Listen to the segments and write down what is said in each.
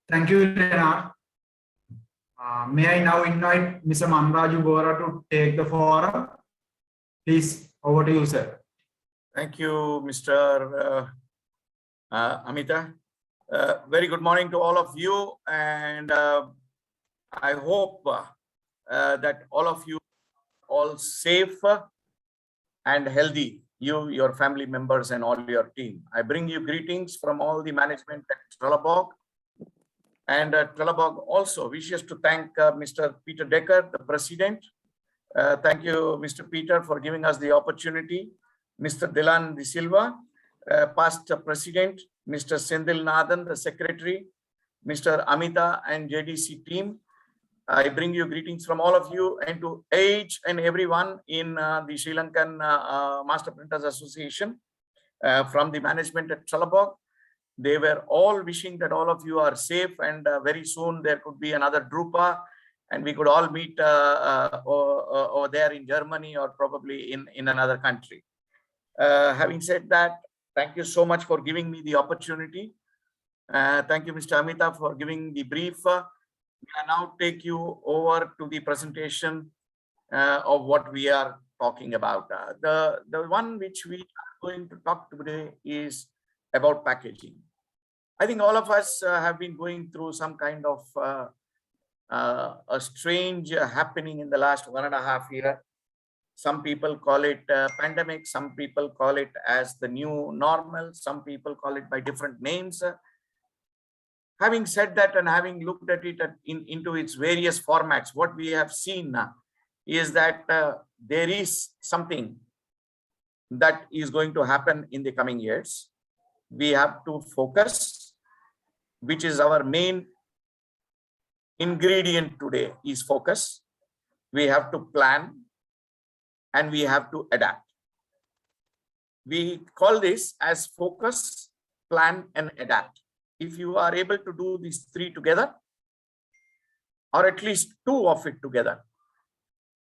Thank you, Leonard. May I now invite Mr. Manraju Bora to take the forum? Please, over to you, sir. Thank you, Mr. Amita. Very good morning to all of you, and I hope that all of you are all safe and healthy, you, your family members, and all your team. I bring you greetings from all the management at Trelleborg. And Trelleborg also wishes to thank Mr. Peter Decker, the president. Thank you, Mr. Peter, for giving us the opportunity. Mr. Dilan De Silva, past president, Mr. Sendil Nathan, the secretary, Mr. Amita and JDC team. I bring you greetings from all of you and to each and everyone in the Sri Lankan Master Printers Association from the management at Trelleborg. They were all wishing that all of you are safe, and very soon there could be another Drupa and we could all meet over there in Germany or probably in another country. Having said that, thank you so much for giving me the opportunity. Thank you, Mr. Amita, for giving the brief. I now take you over to the presentation of what we are talking about. The one which we are going to talk today is about packaging. I think all of us have been going through some kind of a strange happening in the last 1.5 years. Some people call it pandemic, some people call it as the new normal, some people call it by different names. Having said that and having looked at it into its various formats, what we have seen is that there is something that is going to happen in the coming years. We have to focus, which is our main ingredient today, is focus. We have to plan and we have to adapt. We call this as focus, plan and adapt. If you are able to do these three together, or at least two of it together,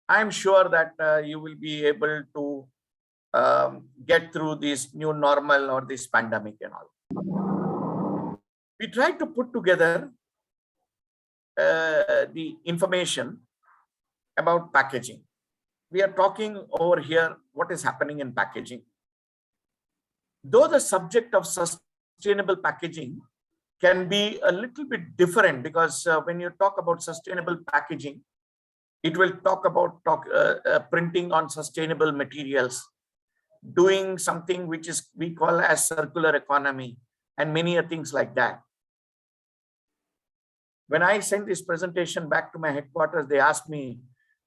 I'm sure that you will be able to get through this new normal or this pandemic and all. We tried to put together the information about packaging. We are talking over here what is happening in packaging. Though the subject of sustainable packaging can be a little bit different, because when you talk about sustainable packaging, it will talk about printing on sustainable materials, doing something which is we call as circular economy, and many things like that. When I sent this presentation back to my headquarters, they asked me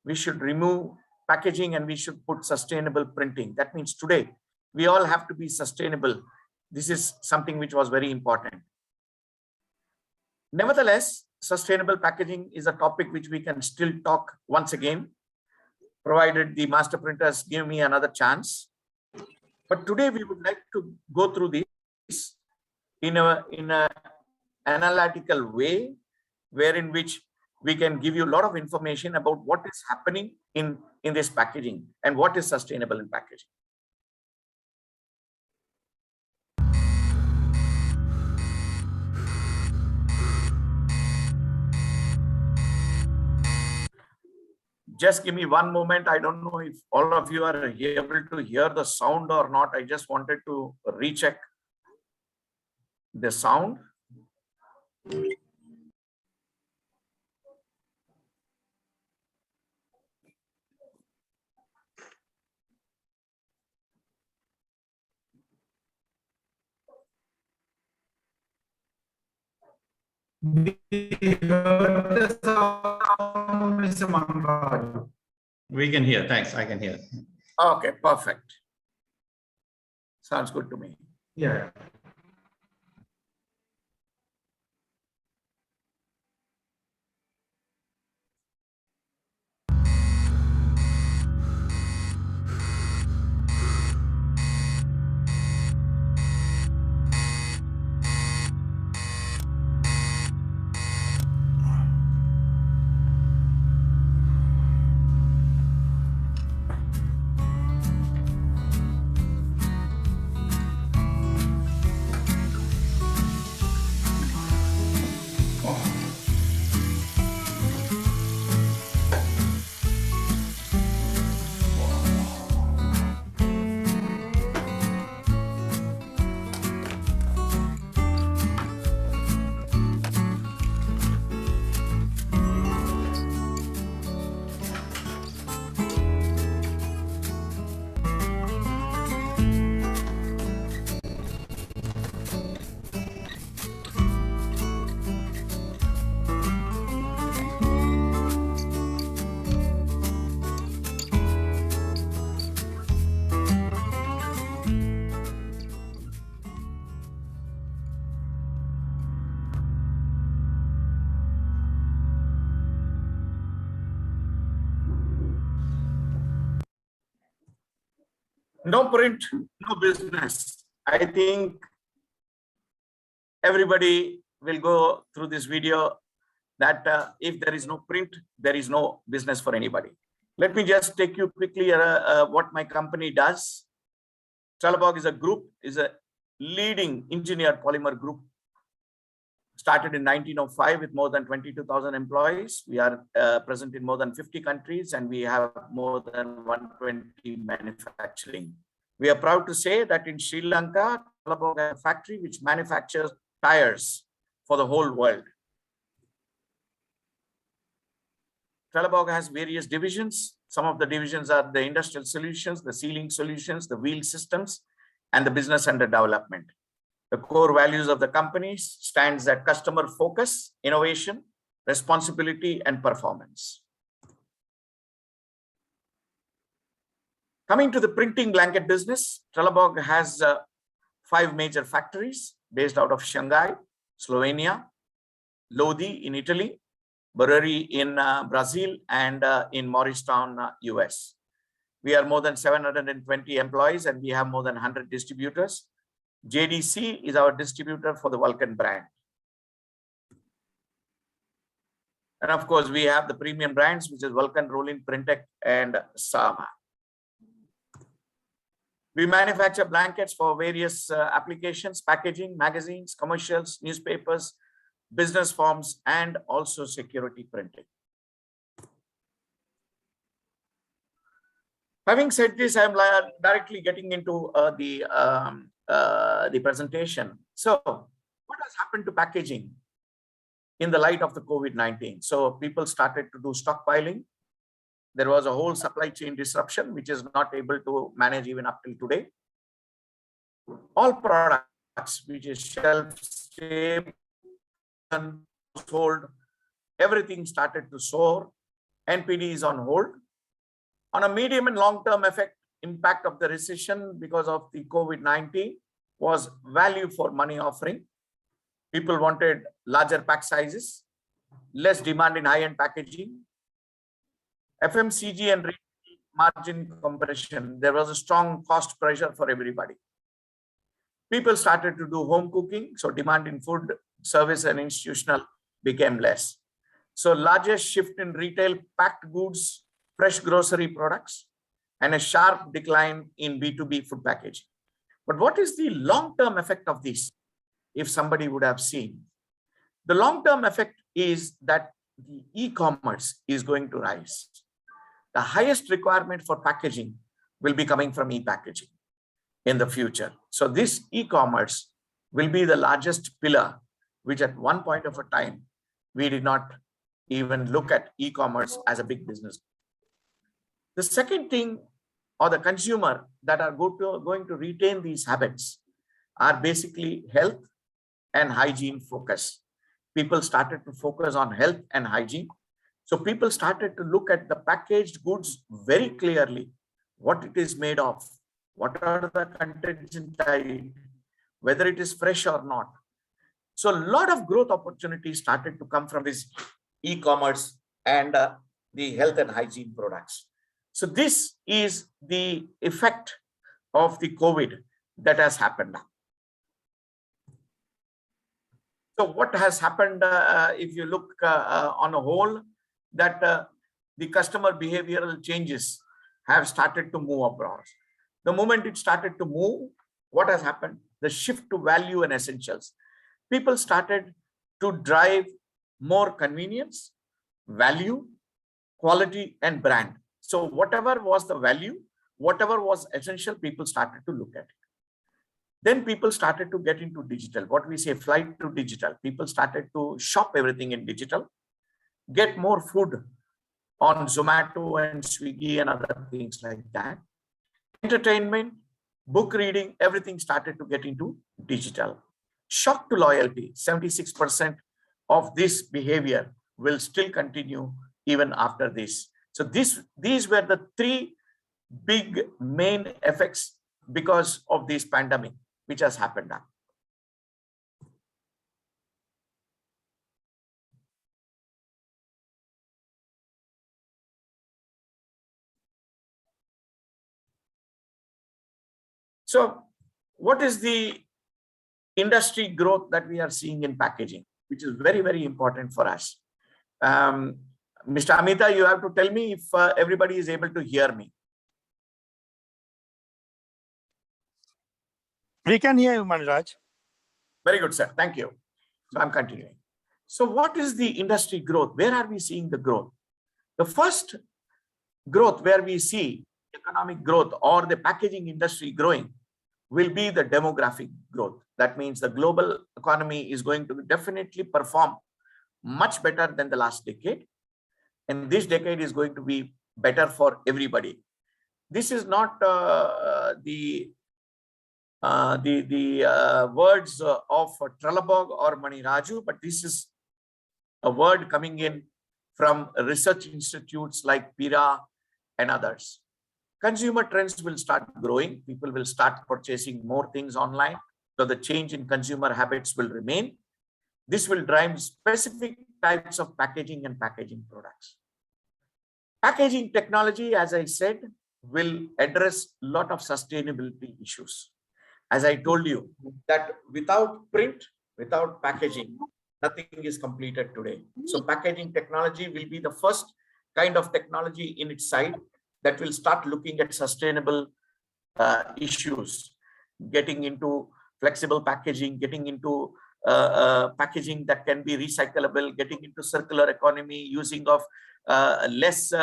we should remove packaging and we should put sustainable printing. That means today we all have to be sustainable. This is something which was very important. Nevertheless, sustainable packaging is a topic which we can still talk once again, provided the master printers give me another chance. But today we would like to go through this in a analytical way, wherein which we can give you a lot of information about what is happening in this packaging and what is sustainable in packaging. Just give me one moment. I don't know if all of you are able to hear the sound or not. I just wanted to recheck the sound. We heard the sound, Mr. Manraju. We can hear. Thanks. I can hear. Okay, perfect. Sounds good to me. Yeah. No print, no business. I think everybody will go through this video that if there is no print, there is no business for anybody. Let me just take you quickly what my company does. Trelleborg is a leading engineered polymer group. Started in 1905 with more than 22,000 employees. We are present in more than 50 countries and we have more than 120 manufacturing. We are proud to say that in Sri Lanka, Trelleborg has a factory which manufactures tires for the whole world. Trelleborg has various divisions. Some of the divisions are the industrial solutions, the sealing solutions, the wheel systems, and the business under development. The core values of the company stands at customer focus, innovation, responsibility, and performance. Coming to the printing blanket business, Trelleborg has 5 major factories based out of Shanghai, Slovenia, Lodi in Italy, Barueri in Brazil, and in Morristown, US. We are more than 720 employees and we have more than 100 distributors. JDC is our distributor for the Vulcan brand. And of course, we have the premium brands, which is Vulcan, Rollin, Printec, and Sama. We manufacture blankets for various applications, packaging, magazines, commercials, newspapers, business forms, and also security printing. Having said this, I am directly getting into the presentation. So what has happened to packaging in the light of the COVID-19? So people started to do stockpiling. There was a whole supply chain disruption, which is not able to manage even up till today. All products, which is shelf stable, household, everything started to soar. NPD is on hold. On a medium and long-term impact of the recession because of the COVID-19 was value for money offering. People wanted larger pack sizes, less demand in high-end packaging, FMCG and retail margin compression. There was a strong cost pressure for everybody. People started to do home cooking, so demand in food, service, and institutional became less. So largest shift in retail packed goods, fresh grocery products, and a sharp decline in B2B food packaging. But what is the long-term effect of this? If somebody would have seen, the long-term effect is that the e-commerce is going to rise. The highest requirement for packaging will be coming from e-packaging in the future. So this e-commerce will be the largest pillar, which at one point of a time, we did not even look at e-commerce as a big business. The second thing, or the consumer that are going to retain these habits, are basically health and hygiene focus. People started to focus on health and hygiene. So people started to look at the packaged goods very clearly, what it is made of, what are the contents inside, whether it is fresh or not. So a lot of growth opportunities started to come from this e-commerce and the health and hygiene products. So this is the effect of the COVID that has happened now. So what has happened, if you look on a whole, that the customer behavioral changes have started to move abroad. The moment it started to move, what has happened? The shift to value and essentials. People started to drive more convenience, value, quality, and brand. So whatever was the value, whatever was essential, people started to look at it. Then people started to get into digital, what we say flight to digital. People started to shop everything in digital, get more food on Zomato and Swiggy and other things like that. Entertainment, book reading, everything started to get into digital. Shock to loyalty, 76% of this behavior will still continue even after this. So these were the 3 big main effects because of this pandemic, which has happened now. So what is the industry growth that we are seeing in packaging, which is very, very important for us? Mr. Amita, you have to tell me if everybody is able to hear me. We can hear you, Manraj. Very good, sir. Thank you. So I'm continuing. So what is the industry growth? Where are we seeing the growth? The first growth where we see economic growth or the packaging industry growing will be the demographic growth. That means the global economy is going to definitely perform much better than the last decade. And this decade is going to be better for everybody. This is not the words of Trelleborg or Mani Raju, but this is a word coming in from research institutes like PIRA and others. Consumer trends will start growing. People will start purchasing more things online. So the change in consumer habits will remain. This will drive specific types of packaging and packaging products. Packaging technology, as I said, will address a lot of sustainability issues. As I told you, that without print, without packaging, nothing is completed today. So packaging technology will be the first kind of technology in its side that will start looking at sustainable issues, getting into flexible packaging, getting into packaging that can be recyclable, getting into circular economy, using of less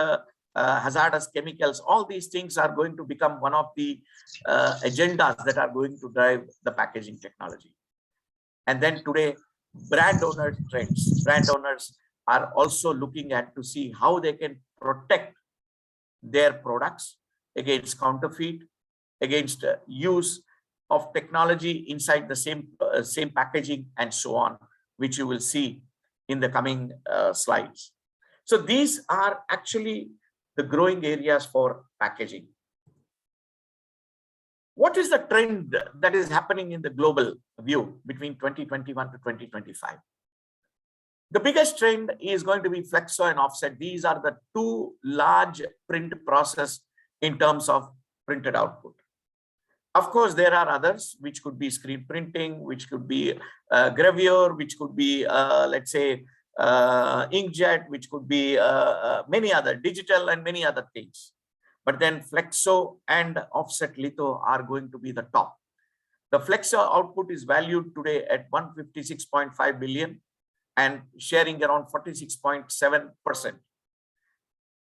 hazardous chemicals. All these things are going to become one of the agendas that are going to drive the packaging technology. And then today, brand owner trends. Brand owners are also looking at to see how they can protect their products against counterfeit, against use of technology inside the same packaging and so on, which you will see in the coming slides. So these are actually the growing areas for packaging. What is the trend that is happening in the global view between 2021 to 2025? The biggest trend is going to be flexo and offset. These are the two large print process in terms of printed output. Of course, there are others, which could be screen printing, which could be gravure, which could be, let's say, inkjet, which could be many other digital and many other things. But then flexo and offset litho are going to be the top. The flexo output is valued today at 156.5 billion and sharing around 46.7%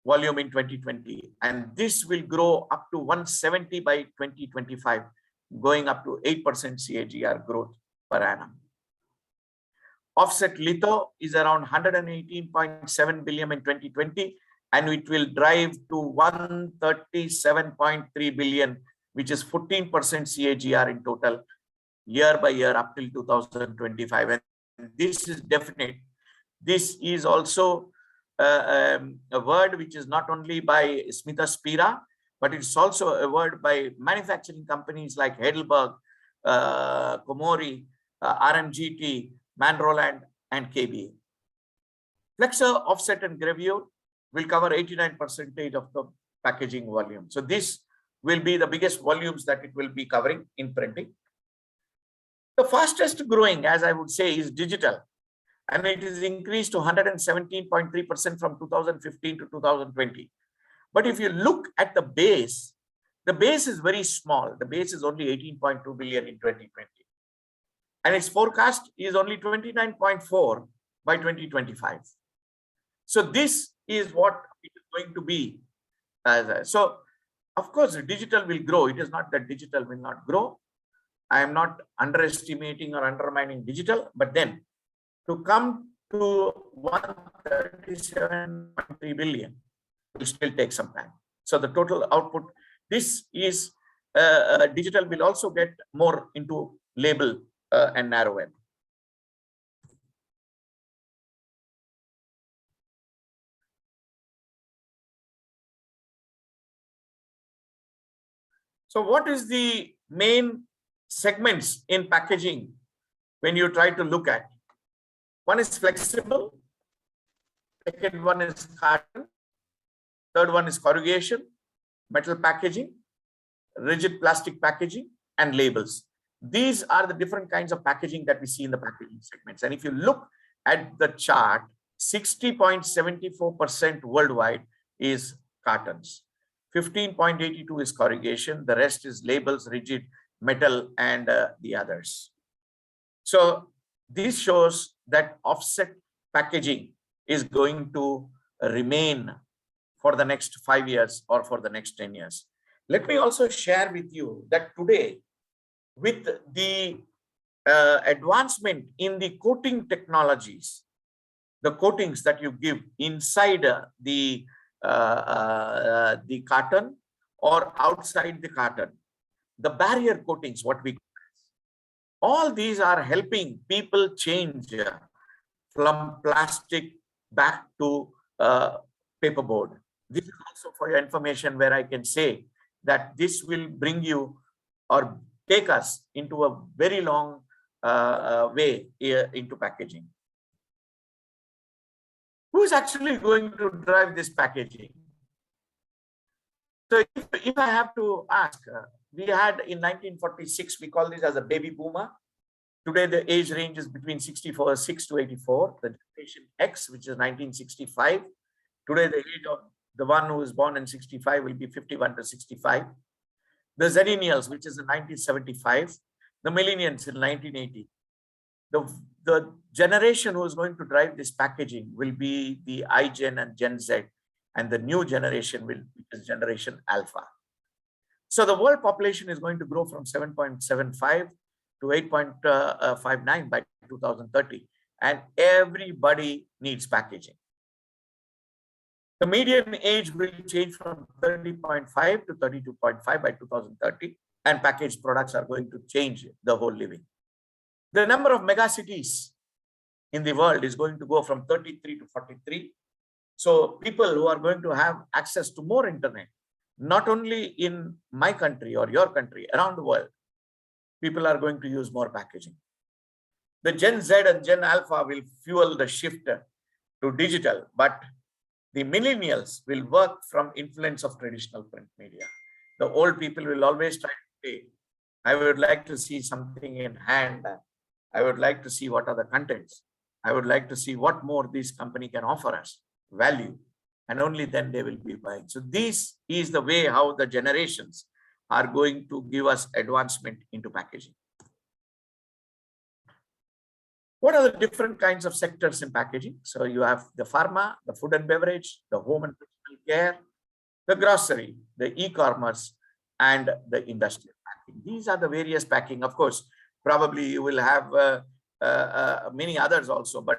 volume in 2020. And this will grow up to 170 by 2025, going up to 8% CAGR growth per annum. Offset litho is around 118.7 billion in 2020, and it will drive to 137.3 billion, which is 14% CAGR in total, year by year up till 2025. And this is definite. This is also a word which is not only by Smita Spira, but it's also a word by manufacturing companies like Heidelberg, Komori, RMGT, Manroland, and KBA. Flexo, offset, and gravure will cover 89% of the packaging volume. So this will be the biggest volumes that it will be covering in printing. The fastest growing, as I would say, is digital, and it is increased to 117.3% from 2015 to 2020. But if you look at the base is very small. The base is only 18.2 billion in 2020. And its forecast is only 29.4 by 2025. So this is what it is going to be. So, of course, digital will grow. It is not that digital will not grow. I am not underestimating or undermining digital, but then to come to 137.3 billion will still take some time. So the total output, this is digital will also get more into label and narrow end. So what is the main segments in packaging when you try to look at? One is flexible, second one is carton, third one is corrugation, metal packaging, rigid plastic packaging, and labels. These are the different kinds of packaging that we see in the packaging segments. And if you look at the chart, 60.74% worldwide is cartons. 15.82 is corrugation. The rest is labels, rigid, metal, and the others. So this shows that offset packaging is going to remain for the next 5 years or for the next 10 years. Let me also share with you that today, with the advancement in the coating technologies, the coatings that you give inside the carton or outside the carton, the barrier coatings, what we all these are helping people change from plastic back to paperboard. This is also for your information, where I can say that this will bring you or take us into a very long way into packaging. Who is actually going to drive this packaging? So if I have to ask, we had in 1946, we call this as a baby boomer. Today, the age range is between 6 to 84. The generation X, which is 1965. Today, the age of the one who is born in 65 will be 51 to 65. The Zennials, which is in 1975. The Millennials in 1980. The generation who is going to drive this packaging will be the iGen and Gen Z, and the new generation which is Generation Alpha. So the world population is going to grow from 7.75 to 8.59 by 2030, and everybody needs packaging. The median age will change from 30.5 to 32.5 by 2030, and packaged products are going to change the whole living. The number of megacities in the world is going to go from 33 to 43. So people who are going to have access to more internet, not only in my country or your country, around the world, people are going to use more packaging. The Gen Z and Gen Alpha will fuel the shift to digital, but the millennials will work from influence of traditional print media. The old people will always try to say, I would like to see something in hand. I would like to see what are the contents. I would like to see what more this company can offer us, value, and only then they will be buying. So this is the way how the generations are going to give us advancement into packaging. What are the different kinds of sectors in packaging? So you have the pharma, the food and beverage, the home and personal care, the grocery, the e-commerce, and the industrial packing. These are the various packing. Of course, probably you will have many others also, but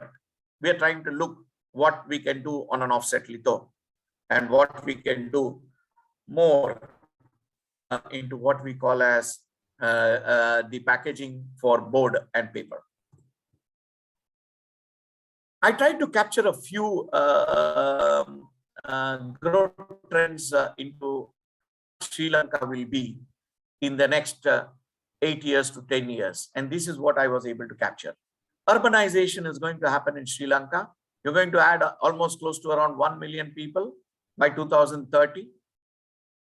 we are trying to look what we can do on an offset litho and what we can do more into what we call as the packaging for board and paper. I tried to capture a few growth trends into Sri Lanka will be in the next 8 years to 10 years. And this is what I was able to capture. Urbanization is going to happen in Sri Lanka. You're going to add almost close to around 1 million people by 2030.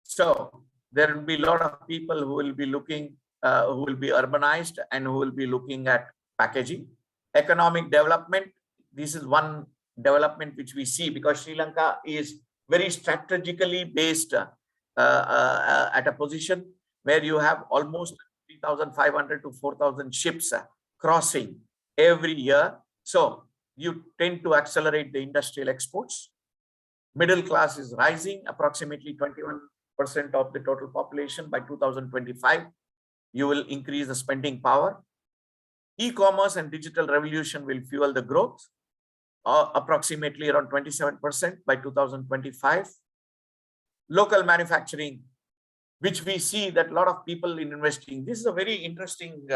So there will be a lot of people who will be looking, who will be urbanized and who will be looking at packaging. Economic development. This is one development which we see because Sri Lanka is very strategically based at a position where you have almost 3,500 to 4,000 ships crossing every year. So you tend to accelerate the industrial exports. Middle class is rising, approximately 21% of the total population by 2025. You will increase the spending power. E-commerce and digital revolution will fuel the growth, approximately around 27% by 2025. Local manufacturing, which we see that a lot of people in investing. This is a very interesting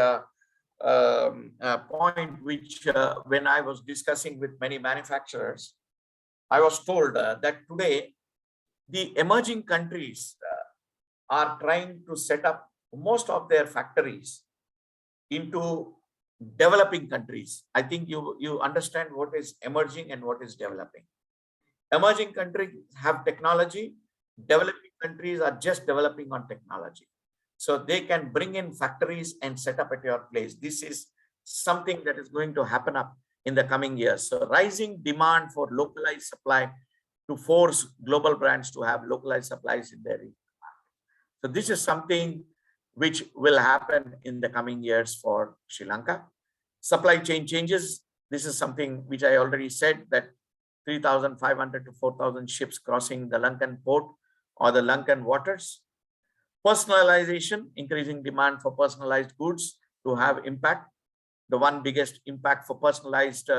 point, which when I was discussing with many manufacturers, I was told that today the emerging countries are trying to set up most of their factories into developing countries. I think you understand what is emerging and what is developing. Emerging countries have technology. Developing countries are just developing on technology. So they can bring in factories and set up at your place. This is something that is going to happen up in the coming years. So rising demand for localized supply to force global brands to have localized supplies in their region. So this is something which will happen in the coming years for Sri Lanka. Supply chain changes. This is something which I already said, that 3,500 to 4,000 ships crossing the Lankan port or the Lankan waters. Personalization, increasing demand for personalized goods to have impact. The one biggest impact for personalized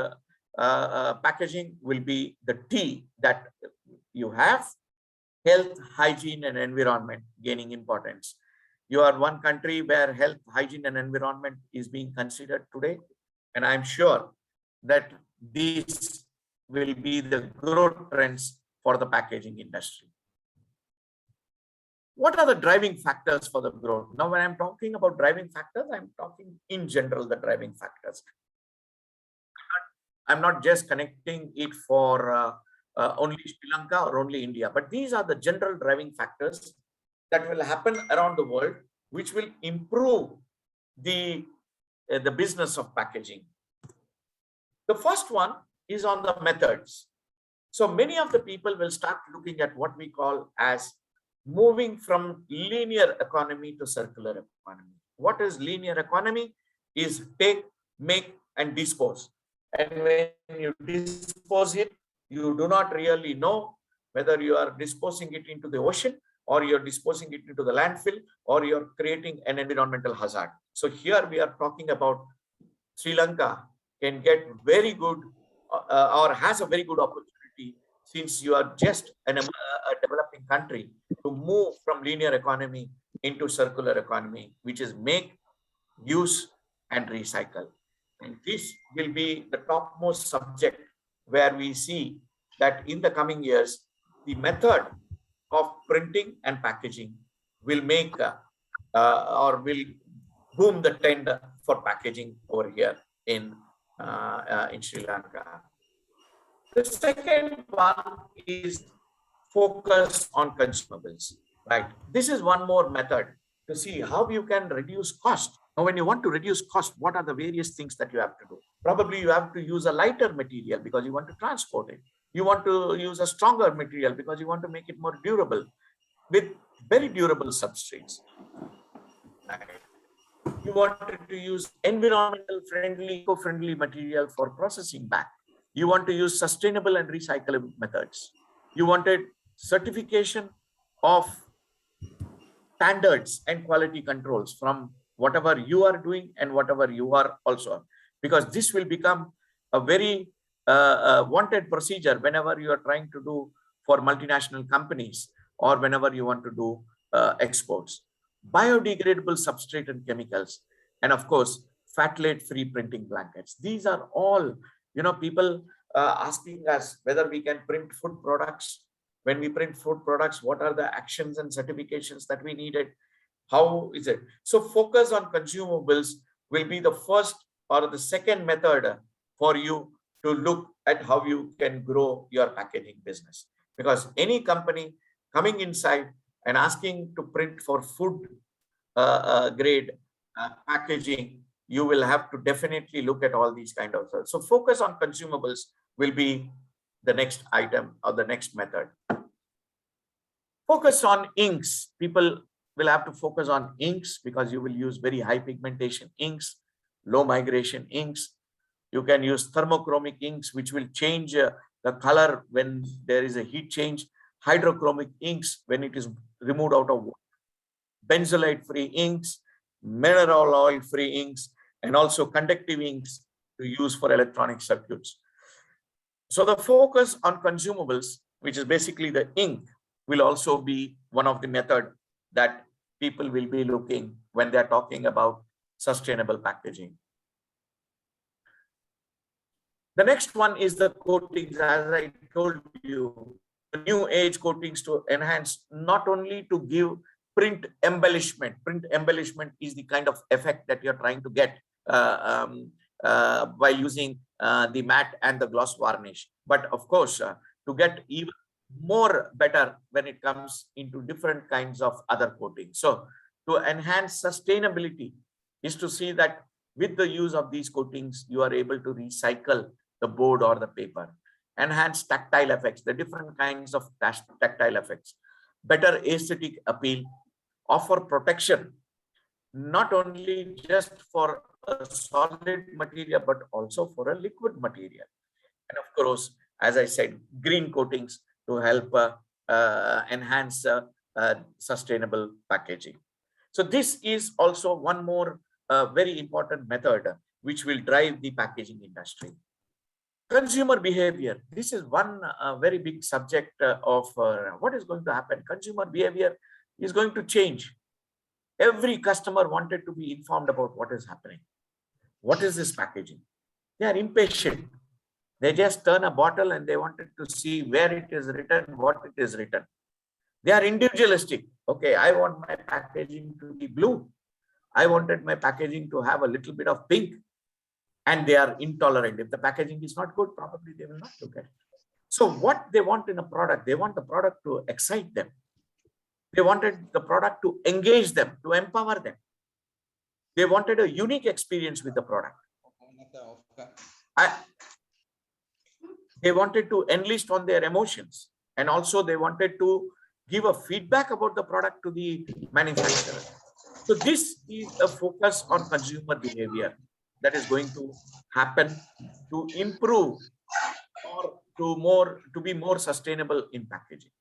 packaging will be the T that you have. Health, hygiene, and environment gaining importance. You are one country where health, hygiene, and environment is being considered today. And I'm sure that these will be the growth trends for the packaging industry. What are the driving factors for the growth? Now, when I'm talking about driving factors, I'm talking in general, the driving factors. I'm not just connecting it for only Sri Lanka or only India, but these are the general driving factors that will happen around the world, which will improve the business of packaging. The first one is on the methods. So many of the people will start looking at what we call as moving from linear economy to circular economy. What is linear economy? Is take, make, and dispose. And when you dispose it, you do not really know whether you are disposing it into the ocean, or you're disposing it into the landfill, or you're creating an environmental hazard. So here we are talking about Sri Lanka can get very good or has a very good opportunity, since you are just a developing country, to move from linear economy into circular economy, which is make, use, and recycle. And this will be the topmost subject where we see that in the coming years, the method of printing and packaging will make or will boom the trend for packaging over here in Sri Lanka. The second one is focus on consumables, right? This is one more method to see how you can reduce cost. Now, when you want to reduce cost, what are the various things that you have to do? Probably you have to use a lighter material because you want to transport it. You want to use a stronger material because you want to make it more durable with very durable substrates. Right. You wanted to use environmental friendly, eco-friendly material for processing back. You want to use sustainable and recyclable methods. You wanted certification of standards and quality controls from whatever you are doing and whatever you are also, because this will become a very wanted procedure whenever you are trying to do for multinational companies or whenever you want to do exports. Biodegradable substrate and chemicals, and of course, phthalate free printing blankets. These are all, people asking us whether we can print food products. When we print food products, what are the actions and certifications that we needed? How is it? So focus on consumables will be the first or the second method for you to look at how you can grow your packaging business. Because any company coming inside and asking to print for food grade packaging, you will have to definitely look at all these kind of things. So focus on consumables will be the next item or the next method. Focus on inks. People will have to focus on inks because you will use very high pigmentation inks, low migration inks. You can use thermochromic inks, which will change the color when there is a heat change. Hydrochromic inks when it is removed out of water. Benzoylate free inks, mineral oil free inks, and also conductive inks to use for electronic circuits. So the focus on consumables, which is basically the ink, will also be one of the methods that people will be looking when they're talking about sustainable packaging. The next one is the coatings. As I told you, the new age coatings to enhance, not only to give print embellishment. Print embellishment is the kind of effect that you're trying to get by using the matte and the gloss varnish. But of course, to get even more better when it comes into different kinds of other coatings. So to enhance sustainability is to see that with the use of these coatings, you are able to recycle the board or the paper, enhance tactile effects, the different kinds of tactile effects, better aesthetic appeal, offer protection, not only just for a solid material, but also for a liquid material. And of course, as I said, green coatings to help enhance sustainable packaging. So this is also one more very important method which will drive the packaging industry. Consumer behavior. This is one very big subject of what is going to happen. Consumer behavior is going to change. Every customer wanted to be informed about what is happening. What is this packaging? They are impatient. They just turn a bottle and they wanted to see where it is written, what it is written. They are individualistic. Okay, I want my packaging to be blue. I wanted my packaging to have a little bit of pink. And they are intolerant. If the packaging is not good, probably they will not look at it. So what they want in a product, they want the product to excite them. They wanted the product to engage them, to empower them. They wanted a unique experience with the product. They wanted to enlist on their emotions. And also they wanted to give a feedback about the product to the manufacturer. So this is a focus on consumer behavior that is going to happen to improve or to be more sustainable in packaging.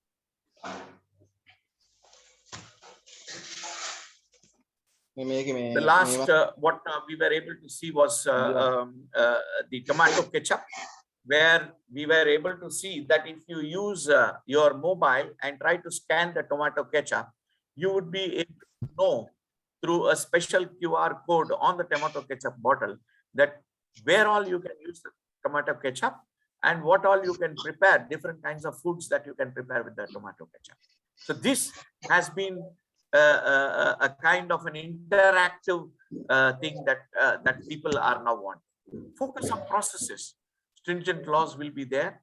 The last what we were able to see was the tomato ketchup, where we were able to see that if you use your mobile and try to scan the tomato ketchup, you would be able to know through a special QR code on the tomato ketchup bottle that where all you can use the tomato ketchup and what all you can prepare, different kinds of foods that you can prepare with the tomato ketchup. So this has been a kind of an interactive thing that people are now wanting. Focus on processes. Stringent laws will be there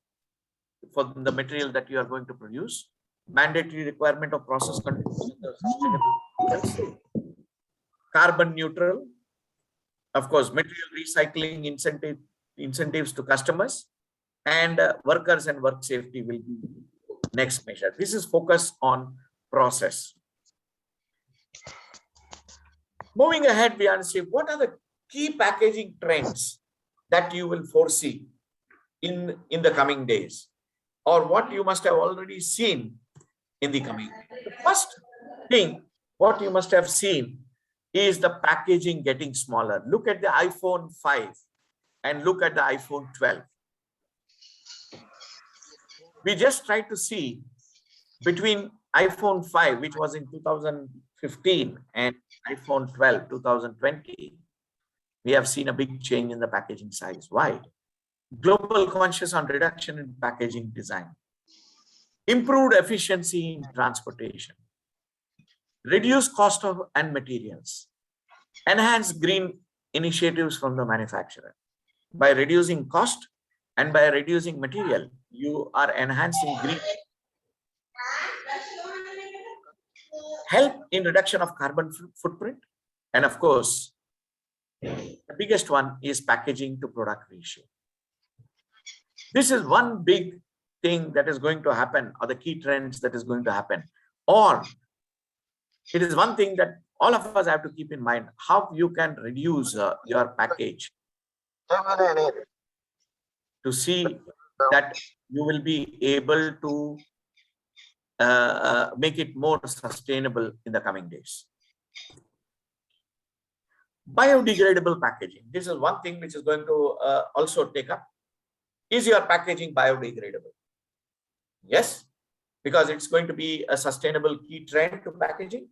for the material that you are going to produce. Mandatory requirement of process controls in the sustainable. Carbon neutral, of course, material recycling incentives to customers, and workers and work safety will be next measure. This is focus on process. Moving ahead, we want to see what are the key packaging trends that you will foresee in the coming days, or what you must have already seen in the coming days. The first thing, what you must have seen is the packaging getting smaller. Look at the iPhone 5 and look at the iPhone 12. We just try to see between iPhone 5, which was in 2015, and iPhone 12, 2020, we have seen a big change in the packaging size. Why? Global conscious on reduction in packaging design, improved efficiency in transportation, reduce cost of and materials, enhance green initiatives from the manufacturer. By reducing cost and by reducing material, you are enhancing green. Help in reduction of carbon footprint. And of course, the biggest one is packaging to product ratio. This is one big thing that is going to happen, or the key trends that is going to happen. Or it is one thing that all of us have to keep in mind, how you can reduce your package to see that you will be able to make it more sustainable in the coming days. Biodegradable packaging. This is one thing which is going to also take up. Is your packaging biodegradable? Yes, because it's going to be a sustainable key trend to packaging.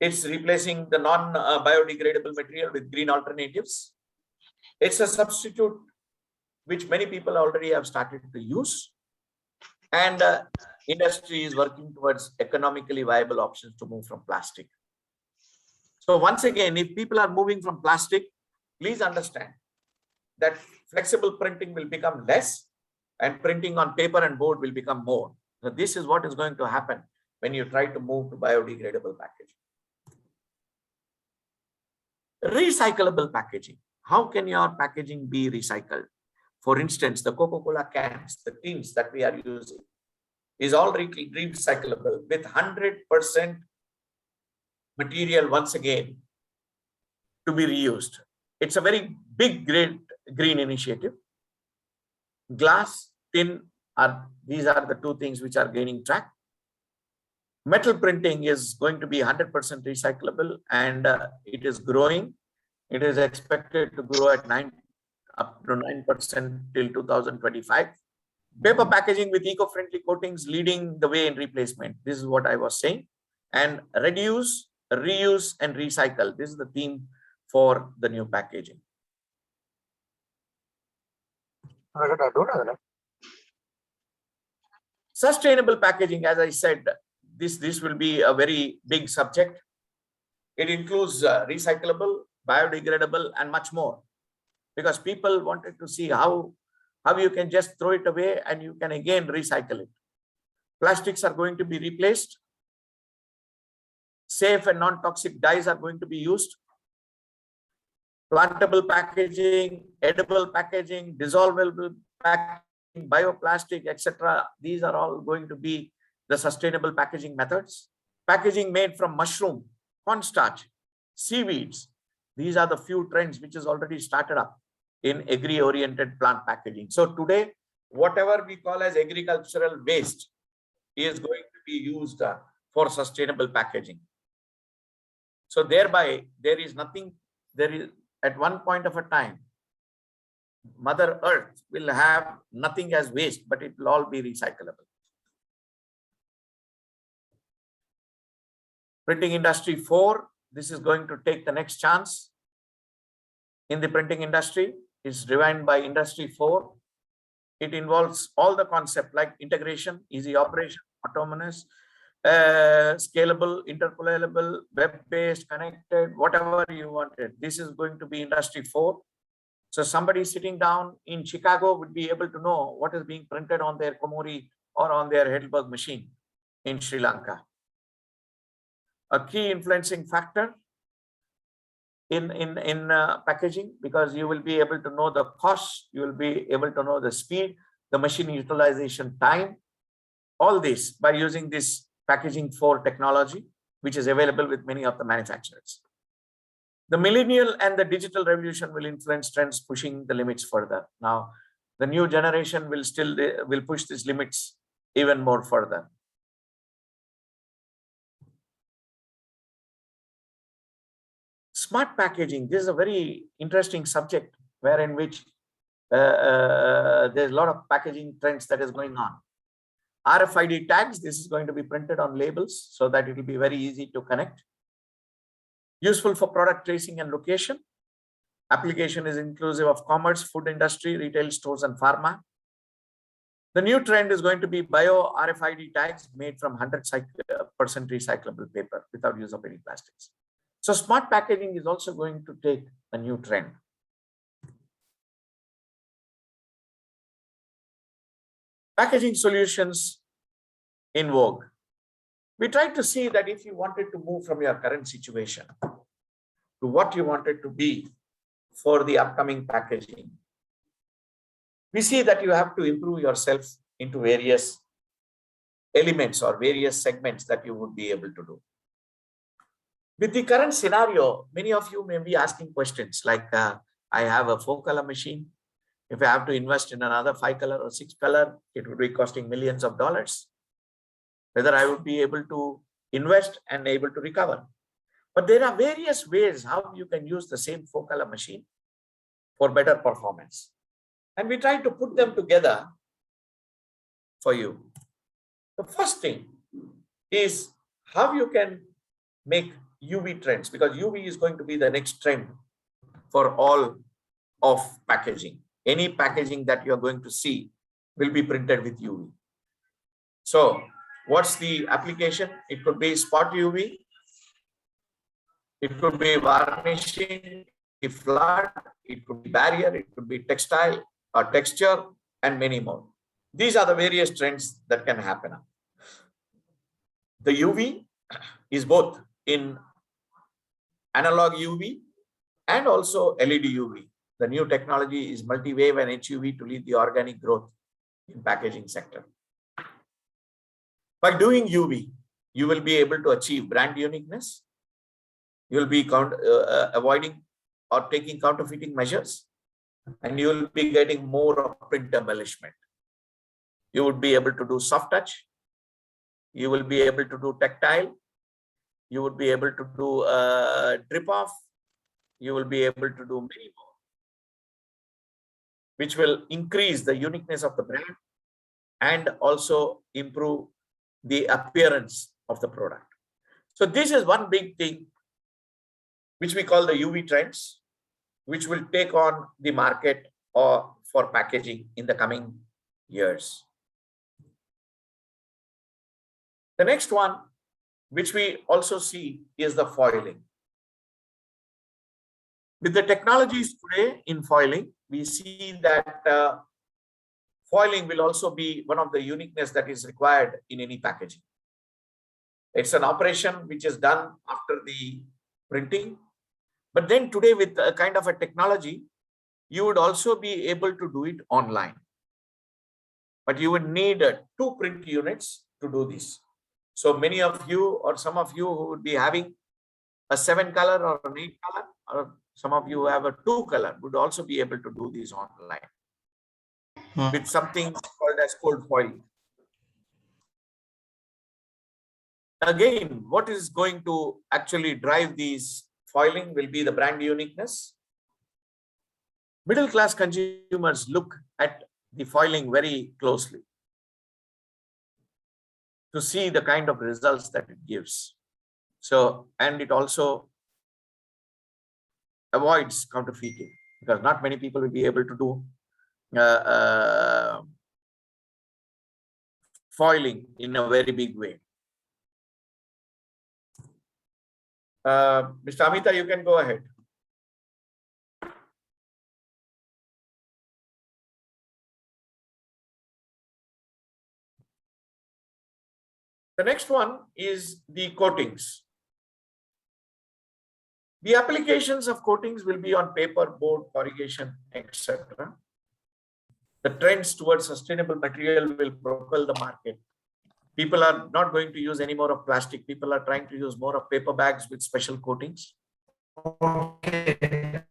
It's replacing the non-biodegradable material with green alternatives. It's a substitute which many people already have started to use. And industry is working towards economically viable options to move from plastic. So once again, if people are moving from plastic, please understand that flexible printing will become less and printing on paper and board will become more. So this is what is going to happen when you try to move to biodegradable packaging. Recyclable packaging. How can your packaging be recycled? For instance, the Coca-Cola cans, the tins that we are using is all recyclable with 100% material once again to be reused. It's a very big green initiative. Glass, tin, these are the two things which are gaining track. Metal printing is going to be 100% recyclable, and it is growing. It is expected to grow at up to 9% till 2025. Paper packaging with eco-friendly coatings leading the way in replacement. This is what I was saying. And reduce, reuse, and recycle. This is the theme for the new packaging. Sustainable packaging, as I said, this will be a very big subject. It includes recyclable, biodegradable, and much more, because people wanted to see how you can just throw it away and you can again recycle it. Plastics are going to be replaced. Safe and non-toxic dyes are going to be used. Plantable packaging, edible packaging, dissolvable packaging, bioplastic, etc. These are all going to be the sustainable packaging methods. Packaging made from mushroom, cornstarch, seaweeds. These are the few trends which has already started up in agri-oriented plant packaging. So today, whatever we call as agricultural waste is going to be used for sustainable packaging. So thereby, there is at one point of a time, Mother Earth will have nothing as waste, but it will all be recyclable. Printing industry 4, this is going to take the next chance in the printing industry. Is driven by industry 4. It involves all the concept like integration, easy operation, autonomous, scalable, interpolable, web-based, connected, whatever you wanted. This is going to be industry 4. So somebody sitting down in Chicago would be able to know what is being printed on their Komori or on their Heidelberg machine in Sri Lanka. A key influencing factor in packaging, because you will be able to know the cost, you will be able to know the speed, the machine utilization time, all this by using this packaging 4 technology, which is available with many of the manufacturers. The millennial and the digital revolution will influence trends pushing the limits further. Now, the new generation will push these limits even more further. Smart packaging, this is a very interesting subject wherein which there's a lot of packaging trends that is going on. RFID tags, this is going to be printed on labels so that it will be very easy to connect. Useful for product tracing and location. Application is inclusive of commerce, food industry, retail stores, and pharma. The new trend is going to be bio RFID tags made from 100% recyclable paper without use of any plastics. So smart packaging is also going to take a new trend. Packaging solutions in vogue. We tried to see that if you wanted to move from your current situation to what you wanted to be for the upcoming packaging, we see that you have to improve yourself into various elements or various segments that you would be able to do. With the current scenario, many of you may be asking questions like, I have a 4-color machine. If I have to invest in another 5-color or 6-color, it would be costing millions of dollars. Whether I would be able to invest and able to recover. But there are various ways how you can use the same 4-color machine for better performance. And we try to put them together for you. The first thing is how you can make UV trends, because UV is going to be the next trend for all of packaging. Any packaging that you're going to see will be printed with UV. So what's the application? It could be spot UV. It could be varnishing, flood, it could be barrier, it could be textile or texture, and many more. These are the various trends that can happen. The UV is both in analog UV and also LED UV. The new technology is multi-wave and HUV to lead the organic growth in packaging sector. By doing UV, you will be able to achieve brand uniqueness. You will be avoiding or taking counterfeiting measures, and you will be getting more of print embellishment. You would be able to do soft touch. You will be able to do tactile. You would be able to do drip off. You will be able to do many more, which will increase the uniqueness of the brand and also improve the appearance of the product. So this is one big thing which we call the UV trends, which will take on the market or for packaging in the coming years. The next one, which we also see, is the foiling. With the technologies today in foiling, we see that foiling will also be one of the uniqueness that is required in any packaging. It's an operation which is done after the printing. But then today, with a kind of a technology, you would also be able to do it online. But you would need 2 print units to do this. So many of you or some of you who would be having a 7 color or an 8 color, or some of you who have a 2 color would also be able to do this online with something called as cold foiling. Again, what is going to actually drive these foiling will be the brand uniqueness. Middle class consumers look at the foiling very closely to see the kind of results that it gives. So, and it also avoids counterfeiting, because not many people will be able to do foiling in a very big way. Mr. Amita, you can go ahead. The next one is the coatings. The applications of coatings will be on paper, board, corrugation, etc. The trends towards sustainable material will propel the market. People are not going to use any more of plastic. People are trying to use more of paper bags with special coatings. Okay.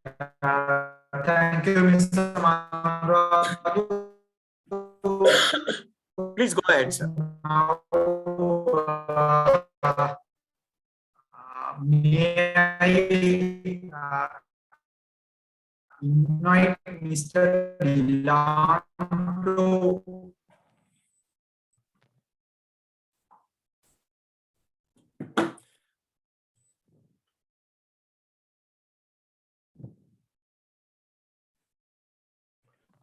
Thank you, Mr. Manraju. Please go ahead, sir. Now, may I invite Mr. Dilando?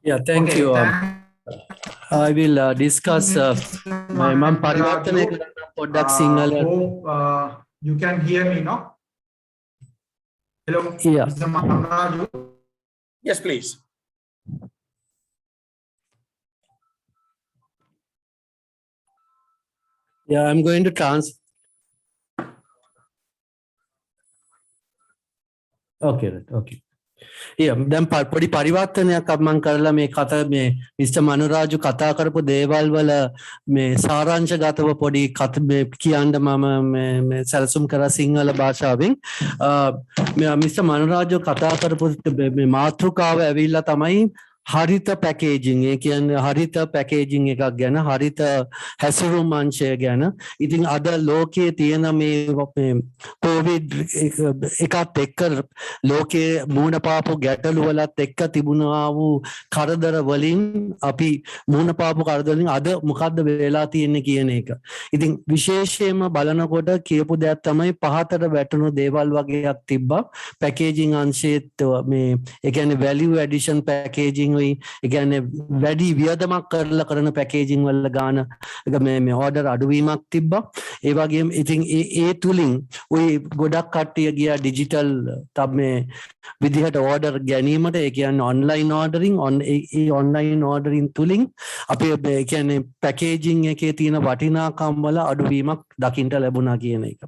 Yeah, thank Okay, you. I will discuss my mom parivartana karana podak sinhala. Hope you can hear me, no? Hello, Yeah. Mr. Manraju. Yes, please. Yeah, I'm going to Okay, right, okay. Yeah, දැන් පොඩි පරිවර්තනයක් මම කරලා මේ කතා මේ mister මනුරාජු කතා කරපු දේවල් වල මේ සාරාංශගතව පොඩි කියන්න මම මේ සැලසුම් කරා සිංහල භාෂාවෙන්. මිස්ටර් මනුරාජු කතා කරපු මේ මාතෘකාව ඇවිල්ලා තමයි හරිත පැකේජින්. ඒ කියන්නේ හරිත පැකේජින් එකක් ගැන, හරිත හැසිරුම් අංශය ගැන. ඉතින් අද ලෝකයේ තියෙන මේ කොවිඩ් එකත් එක්ක ලෝකයේ මුහුණ පාපු ගැටලු වලත් එක්ක තිබුණා වූ කරදර වලින් අපි මුහුණ පාපු කරදර වලින් අද මොකද්ද වෙලා තියෙන්නේ කියන එක. ඉතින් විශේෂයෙන්ම බලනකොට කියපු දෙයක් තමයි පහතට වැටුණු දේවල් වගේක් තිබ්බා. පැකේජින් අංශයේත් මේ ඒ කියන්නේ වැලියු ඇඩිෂන් පැකේජින් ඒ කියන්නේ වැඩි වියදමක් කරලා කරන පැකේජින් වල ගාන මේ ඕඩර් අඩුවීමක් තිබ්බා. ඒ වගේම ඉතින් ඒ තුලින් ওই ගොඩක් කට්ටිය ගියා ඩිජිටල් මේ විදිහට ඕඩර් ගැනීමට. ඒ කියන්නේ ඔන්ලයින් ඕඩරින් ඒ ඔන්ලයින් ඕඩරින් තුලින් අපි ඒ කියන්නේ පැකේජින් එකේ තියෙන වටිනාකම් වල අඩුවීමක් දකින්න ලැබුණා කියන එක.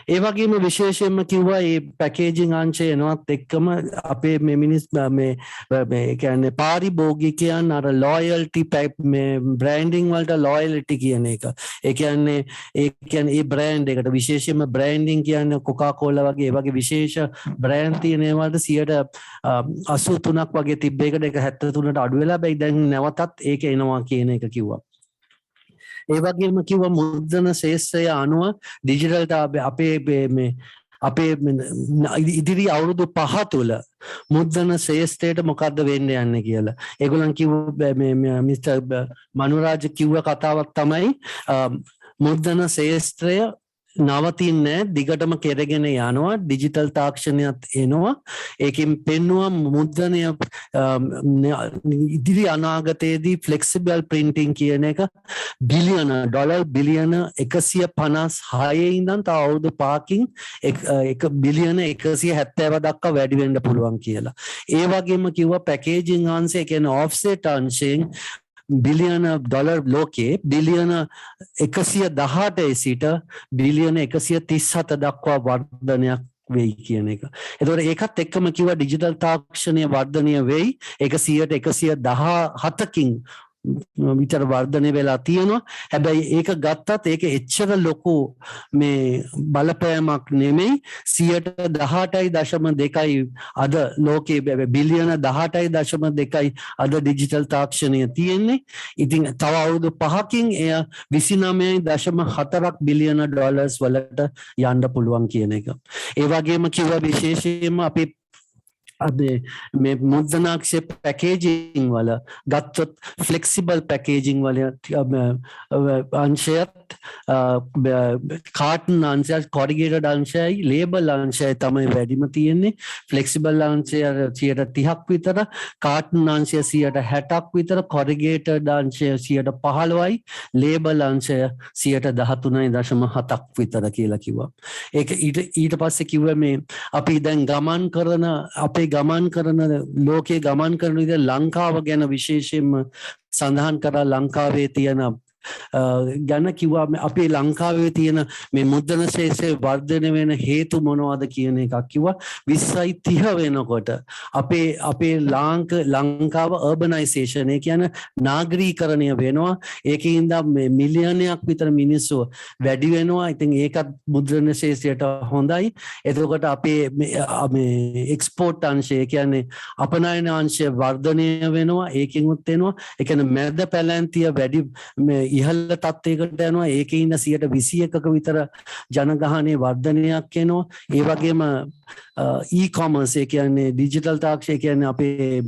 ඒ වගේම විශේෂයෙන්ම කිව්වා මේ පැකේජින් අංශය එනවත් එක්කම අපේ මේ මිනිස් මේ ඒ කියන්නේ පාරිභෝගිකයන් අර ලොයල්ටි මේ බ්‍රෑන්ඩින් වලට ලොයල්ටි කියන එක. ඒ කියන්නේ ඒ බ්‍රෑන්ඩ් එකට විශේෂයෙන්ම බ්‍රෑන්ඩින් කියන්නේ කොකාකෝලා වගේ ඒ වගේ විශේෂ බ්‍රෑන්ඩ් තියෙන ඒවාට 83ක් වගේ තිබ්බ එකට ඒක 73ට අඩු වෙලා බයි දැන් නැවතත් ඒක එනවා කියන එක කිව්වා. ඒ වගේම කිව්වා මුද්‍රණ ශේෂ්ත්‍රය අනුව ඩිජිටල් අපේ මේ අපේ ඉදිරි අවුරුදු 5 තුල මුද්‍රණ ශේෂ්ත්‍රයට මොකද්ද වෙන්න යන්නේ කියලා. ඒගොල්ලන් කිව්ව මේ මිස්ටර් මනුරාජ් කිව්ව කතාවක් තමයි මුද්‍රණ ශේෂ්ත්‍රය නවතින්නේ දිගටම කෙරගෙන යනවා ඩිජිටල් තාක්ෂණයත් එනවා ඒකෙන් පෙන්නවා මුද්‍රණය ඉදිරි අනාගතයේදී ෆ්ලෙක්සිබල් ප්‍රින්ටිං කියන එක $1 බිලියන 156 ඉඳන් තව අවුරුදු 5කින් 1 බිලියන 170 දක්වා වැඩි වෙන්න පුළුවන් කියලා. ඒ වගේම කිව්වා පැකේජින් අංශය කියන්නේ ඔෆ්සෙට් අංශයෙන් බිලියන ඩොලර් ලෝකයේ බිලියන 118 සිට බිලියන 137 දක්වා වර්ධනයක් වෙයි කියන එක. එතකොට ඒකත් එක්කම කිව්වා ඩිජිටල් තාක්ෂණය වර්ධනය වෙයි. ඒක 117කින් විතර වර්ධනය වෙලා තියෙනවා. හැබැයි ඒක ගත්තත් ඒක එච්චර ලොකු මේ බලපෑමක් නෙමෙයි. 18.2යි අද ලෝකයේ බිලියන 18.2යි අද ඩිජිටල් තාක්ෂණය තියෙන්නේ. ඉතින් තව අවුරුදු 5කින් එය 29.4 බිලියන ඩොලර්ස් වලට යන්න පුළුවන් කියන එක. ඒ වගේම කිව්වා විශේෂයෙන්ම අපි මේ මුද්‍රණාක්ෂය පැකේජින් වල ගත්තොත් ෆ්ලෙක්සිබල් පැකේජින් වල අංශයත් කාටන් අංශයත් කොරිගේටඩ් අංශයයි ලේබල් අංශයයි තමයි වැඩිම තියෙන්නේ. ෆ්ලෙක්සිබල් අංශය 30ක් විතර, කාටන් අංශය 60ක් විතර, කොරිගේටඩ් අංශය 15යි, ලේබල් අංශය 13.7ක් විතර කියලා කිව්වා. ඒක ඊට පස්සේ කිව්වා මේ අපි දැන් ගමන් කරන ලෝකයේ ගමන් කරන විදිහ ලංකාව ගැන විශේෂයෙන්ම සඳහන් කරා. ලංකාවේ තියෙන ගැන කිව්වා අපේ ලංකාවේ තියෙන මේ මුද්‍රණ ශේෂ්ත්‍රයේ වර්ධනය වෙන හේතු මොනවද කියන එකක් කිව්වා. 2030 වෙනකොට අපේ ලංකාව අර්බනයිසේෂන් ඒ කියන්නේ නාගරීකරණය වෙනවා. ඒකින්ද මේ මිලියනයක් විතර මිනිස්සු වැඩි වෙනවා. ඉතින් ඒකත් මුද්‍රණ ශේෂ්ත්‍රයට හොඳයි. එතකොට අපේ මේ එක්ස්පෝර්ට් අංශය කියන්නේ අපනයන අංශය වර්ධනය වෙනවා. ඒකෙන් උත් වෙනවා. ඒ කියන්නේ මැද පැලැන්තිය වැඩි ඉහළ තත්ත්වයකට යනවා. ඒකේ ඉන්න 121ක විතර ජනගහනයේ වර්ධනයක් එනවා. ඒ වගේම e-commerce ඒ කියන්නේ ඩිජිටල් තාක්ෂණය කියන්නේ අපේ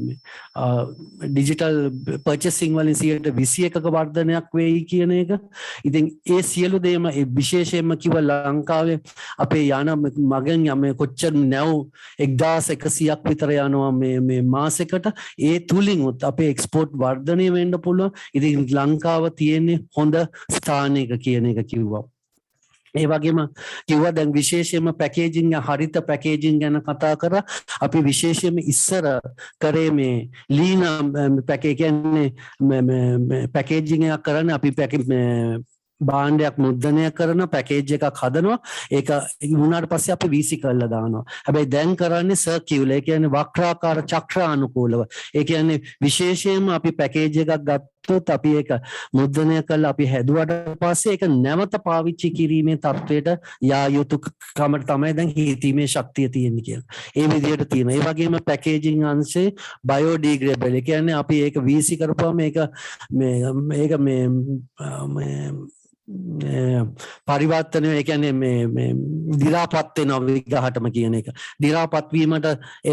ඩිජිටල් පර්චේසිං වලින් 121ක වර්ධනයක් වෙයි කියන එක. ඉතින් ඒ සියලු දේම විශේෂයෙන්ම කිව්ව ලංකාවේ අපේ යන මගෙන් යම කොච්චර නැව් 1100ක් විතර යනවා මේ මාසෙකට. ඒ තුලින් උත් අපේ එක්ස්පෝර්ට් වර්ධනය වෙන්න පුළුවන්. ඉතින් ලංකාව තියෙන්නේ හොඳ ස්ථානයක කියන එක කිව්වා. ඒ වගේම කිව්වා දැන් විශේෂයෙන්ම පැකේජින් හරිත පැකේජින් ගැන කතා කරා. අපි විශේෂයෙන්ම ඉස්සර කරේ මේ ලීන පැකේජ් කියන්නේ පැකේජින් එකක් කරන්නේ අපි භාණ්ඩයක් මුද්‍රණය කරන පැකේජ් එකක් හදනවා. ඒක වුණාට පස්සේ අපි වීසි කරලා දානවා. හැබැයි දැන් කරන්නේ සර්කියුලර්. ඒ කියන්නේ වක්‍රාකාර චක්‍රානුකූලව. ඒ කියන්නේ විශේෂයෙන්ම අපි පැකේජ් එකක් ගත්තොත් අපි ඒක මුද්‍රණය කරලා අපි හැදුවට පස්සේ ඒක නැවත පාවිච්චි කිරීමේ තත්වයට යා යුතු කමට තමයි දැන් හිතීමේ ශක්තිය තියෙන්නේ කියලා. ඒ විදිහට තියෙනවා. ඒ වගේම පැකේජින් අංශේ බයෝඩිග්‍රේඩබල්. ඒ කියන්නේ අපි ඒක වීසි කරපුවම මේක පරිවර්තනය ඒ කියන්නේ මේ දි รา පත් වෙනවා විගහටම කියන එක. දි รา පත් වීමට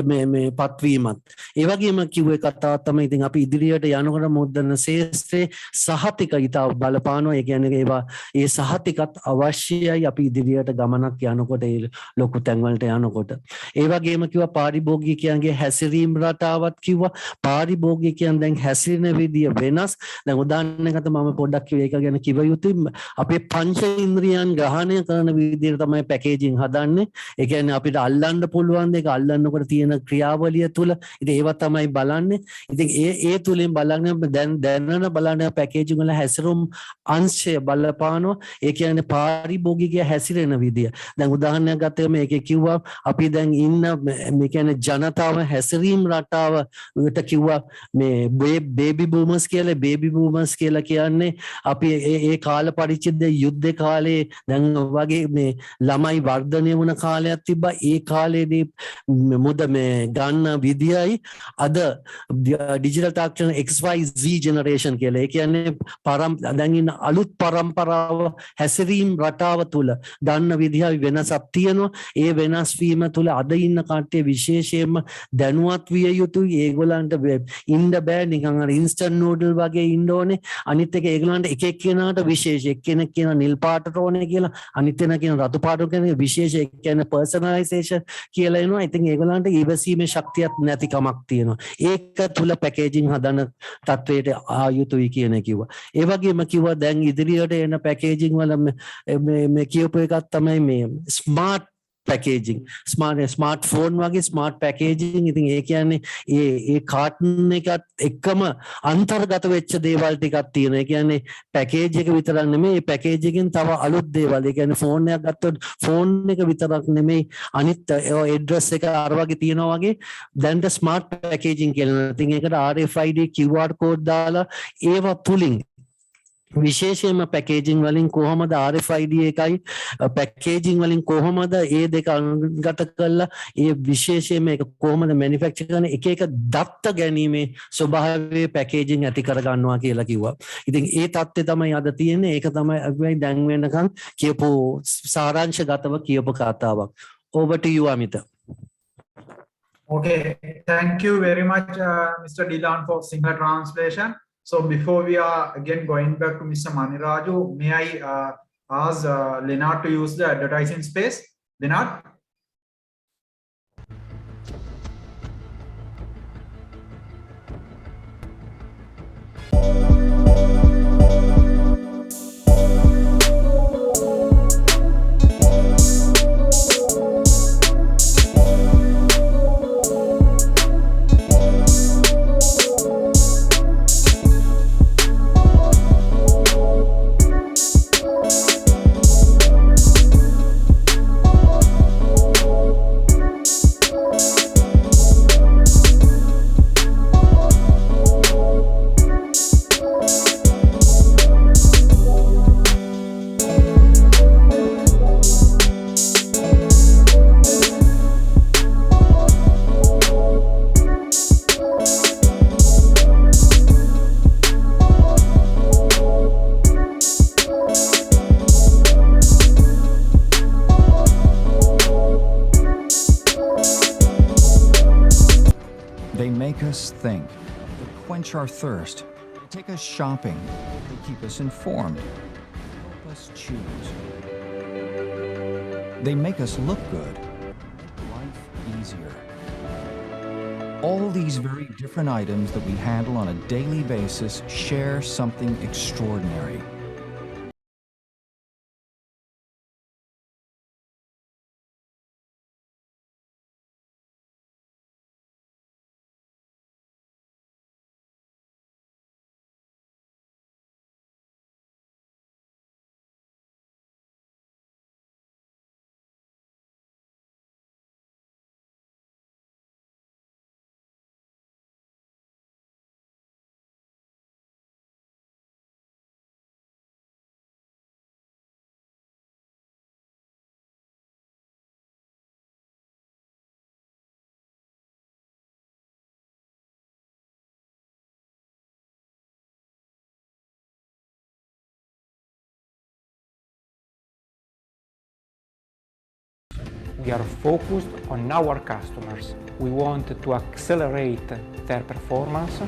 මේ පත්වීමත්. ඒ වගේම කිව්වේ කතාව තමයි ඉතින් අපි ඉදිරියට යනකොට මුද්‍රණ ශේෂ්ත්‍රයේ සහතික ඊට බලපානවා. ඒ කියන්නේ ඒවා ඒ සහතිකත් අවශ්‍යයි අපි ඉදිරියට ගමනක් යනකොට ඒ ලොකු තැන් වලට යනකොට. ඒ වගේම කිව්වා පාරිභෝගිකයන්ගේ හැසිරීම රටාවත් කිව්වා. පාරිභෝගිකයන් දැන් හැසිරෙන විදිය වෙනස්. දැන් උදාහරණයකට මම පොඩ්ඩක් කිව්වේ ඒක ගැන කිව යුතුයි. අපේ පංච ඉන්ද්‍රියන් ග්‍රහණය කරන විදිහට තමයි පැකේජින් හදන්නේ. ඒ කියන්නේ අපිට අල්ලන්න පුළුවන් දෙක අල්ලන්නකොට තියෙන ක්‍රියාවලිය තුල ඉතින් ඒවා තමයි බලන්නේ. ඉතින් ඒ තුලින් බලන්න දැනන බලන පැකේජින් වල හැසිරුම් අංශය බලපානවා. ඒ කියන්නේ පාරිභෝගිකය හැසිරෙන විදිය. දැන් උදාහරණයක් ගත්තම මේකේ කිව්වා අපි දැන් ඉන්න මේ කියන්නේ ජනතාව හැසිරීම් රටාවට කිව්වා මේ බේබි බූමර්ස් කියලා. බේබි බූමර්ස් කියලා කියන්නේ අපි ඒ කාල පරිච්ඡේදය යුද්ධ කාලේ දැන් වගේ මේ ළමයි වර්ධනය වුණ කාලයක් තිබ්බා. ඒ කාලේදී මොද මේ ගන්න විදියයි අද ඩිජිටල් තාක්ෂණ XYZ ජෙනරේෂන් කියලා. ඒ කියන්නේ දැන් ඉන්න අලුත් පරම්පරාව හැසිරීම් රටාව තුල ගන්න විදියයි වෙනසක් තියෙනවා. ඒ වෙනස් වීම තුල අද ඉන්න කට්ටිය විශේෂයෙන්ම දැනුවත් විය යුතුයි. ඒගොල්ලන්ට ඉන්න බෑ නිකන් අර ඉන්ස්ටන්ට් නූඩල් වගේ ඉන්න ඕනේ. අනිත් එක ඒගොල්ලන්ට එක එක්කෙනාට විශේෂ. එක්කෙනෙක් කියන නිල් පාටට ඕනේ කියලා, අනිත් කෙනා කියන රතු පාට කියන විශේෂ. ඒ කියන්නේ පර්සනලයිසේෂන් කියලා එනවා. ඉතින් ඒගොල්ලන්ට ඉවසීමේ ශක්තියක් නැතිකමක් තියෙනවා. ඒක තුල පැකේජින් හදන තත්වයට ආයුතුයි කියන කිව්වා. ඒ වගේම කිව්වා දැන් ඉදිරියට එන පැකේජින් වල මේ කියපු එකක් තමයි මේ ස්මාර්ට් පැකේජින්. ස්මාර්ට්ෆෝන් වගේ ස්මාර්ට් පැකේජින්. ඉතින් ඒ කියන්නේ ඒ කාටන් එකත් එක්කම අන්තර්ගත වෙච්ච දේවල් ටිකක් තියෙනවා. ඒ කියන්නේ පැකේජ් එක විතරක් නෙමෙයි, මේ පැකේජ් එකෙන් තව අලුත් දේවල්. ඒ කියන්නේ ෆෝන් එකක් ගත්තොත් ෆෝන් එක විතරක් නෙමෙයි අනිත් ඇඩ්‍රස් එක අර වගේ තියෙනවා වගේ දැන්ට ස්මාර්ට් පැකේජින් කියලා. ඉතින් ඒකට RFID QR කෝඩ් දාලා ඒවා තුලින් විශේෂයෙන්ම පැකේජින් වලින් කොහොමද RFID එකයි පැකේජින් වලින් කොහොමද ඒ දෙක අනුගත කරලා ඒ විශේෂයෙන්ම ඒක කොහොමද මැනුෆැක්චර් කරන එක දත්ත ගැනීමේ ස්වභාවයේ පැකේජින් ඇති කර ගන්නවා කියලා කිව්වා. ඉතින් ඒ தත්ත්වය තමයි අද තියෙන්නේ. ඒක තමයි අපි දැන් වෙනකන් කියපු සාරාංශගතව කියපු කතාවක්. Over to you, Amita. Okay, thank you very much, Mr. Dilan, for Sinhala translation. So before we are again going back to Mr. Maniraju, may I ask Leonard to use the advertising space? Leonard? Think. They quench our thirst. They take us shopping. They keep us informed. Help us choose. They make us look good. Life easier. All these very different items that we handle on a daily basis share something extraordinary. We are focused on our customers. We want to accelerate their performance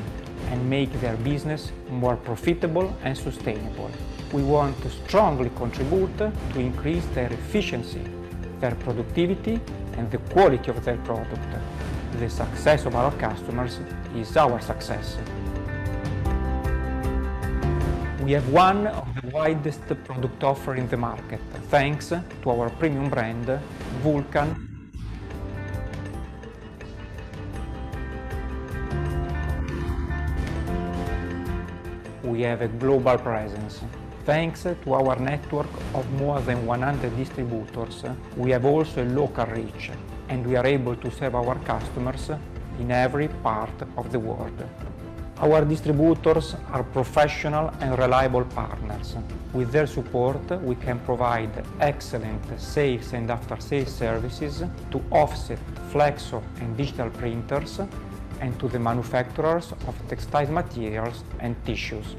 and make their business more profitable and sustainable. We want to strongly contribute to increase their efficiency, their productivity, and the quality of their product. The success of our customers is our success. We have one of the widest product offer in the market, thanks to our premium brand, Vulcan. We have a global presence. Thanks to our network of more than 100 distributors, we have also a local reach, and we are able to serve our customers in every part of the world. Our distributors are professional and reliable partners. With their support, we can provide excellent sales and after-sales services to offset, flexo, and digital printers, and to the manufacturers of textile materials and tissues.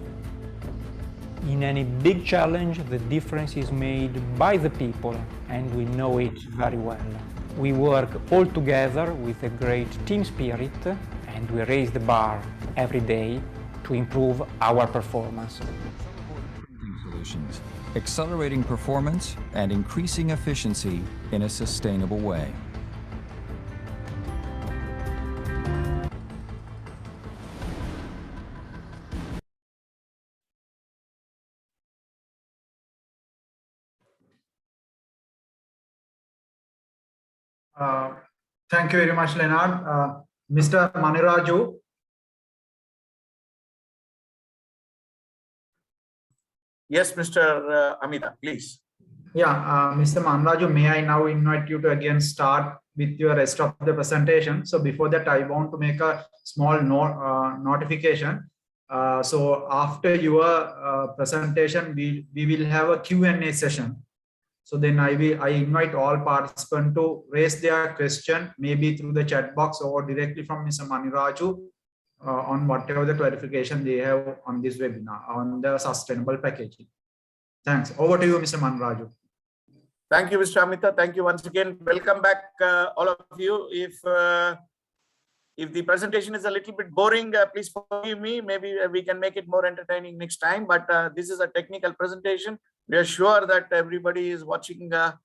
In any big challenge, the difference is made by the people, and we know it very well. We work all together with a great team spirit, and we raise the bar every day to improve our performance. Solutions, accelerating performance and increasing efficiency in a sustainable way. Thank you very much, Leonard. Mr. Maniraju. Yes, Mr. Amita, please. Yeah, Mr. Maniraju, may I now invite you to again start with your rest of the presentation. So before that, I want to make a small notification. So after your presentation, we will have a Q&A session. So then I invite all participants to raise their question, maybe through the chat box or directly from Mr. Maniraju on whatever the clarification they have on this webinar on the sustainable packaging. Thanks. Over to you, Mr. Maniraju. Thank you, Mr. Amita. Thank you once again. Welcome back, all of you. If the presentation is a little bit boring, please forgive me. Maybe we can make it more entertaining next time. But this is a technical presentation. We are sure that everybody is watching the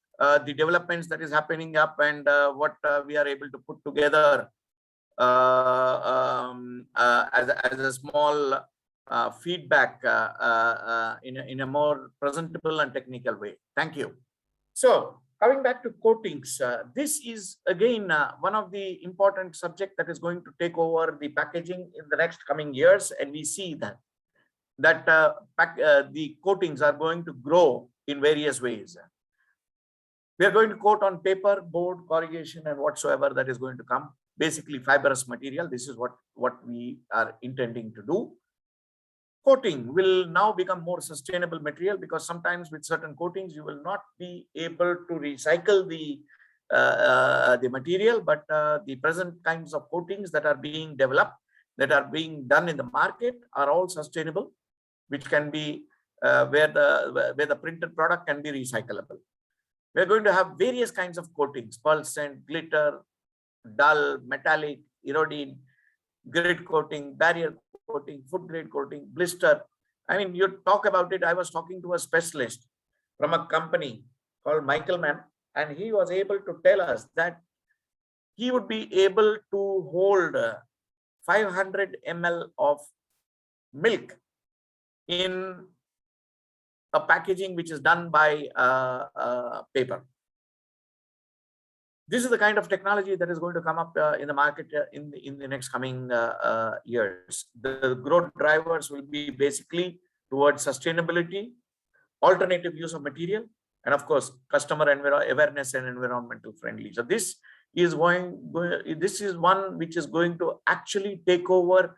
developments that is happening up and what we are able to put together as a small feedback in a more presentable and technical way. Thank you. So coming back to coatings, this is again one of the important subject that is going to take over the packaging in the next coming years, and we see that the coatings are going to grow in various ways. We are going to coat on paper, board, corrugation, and whatsoever that is going to come. Basically, fibrous material. This is what we are intending to do. Coating will now become more sustainable material because sometimes with certain coatings you will not be able to recycle the material, but the present kinds of coatings that are being developed, that are being done in the market, are all sustainable, which can be where the printed product can be recyclable. We are going to have various kinds of coatings: pulsant, glitter, dull, metallic, iodine, grid coating, barrier coating, food grade coating, blister. I mean, you talk about it. I was talking to a specialist from a company called Michaelman, and he was able to tell us that he would be able to hold 500 ml of milk in a packaging which is done by paper. This is the kind of technology that is going to come up in the market in the next coming years. The growth drivers will be basically towards sustainability, alternative use of material, and of course, customer awareness and environmental friendly. So this is this is one which is going to actually take over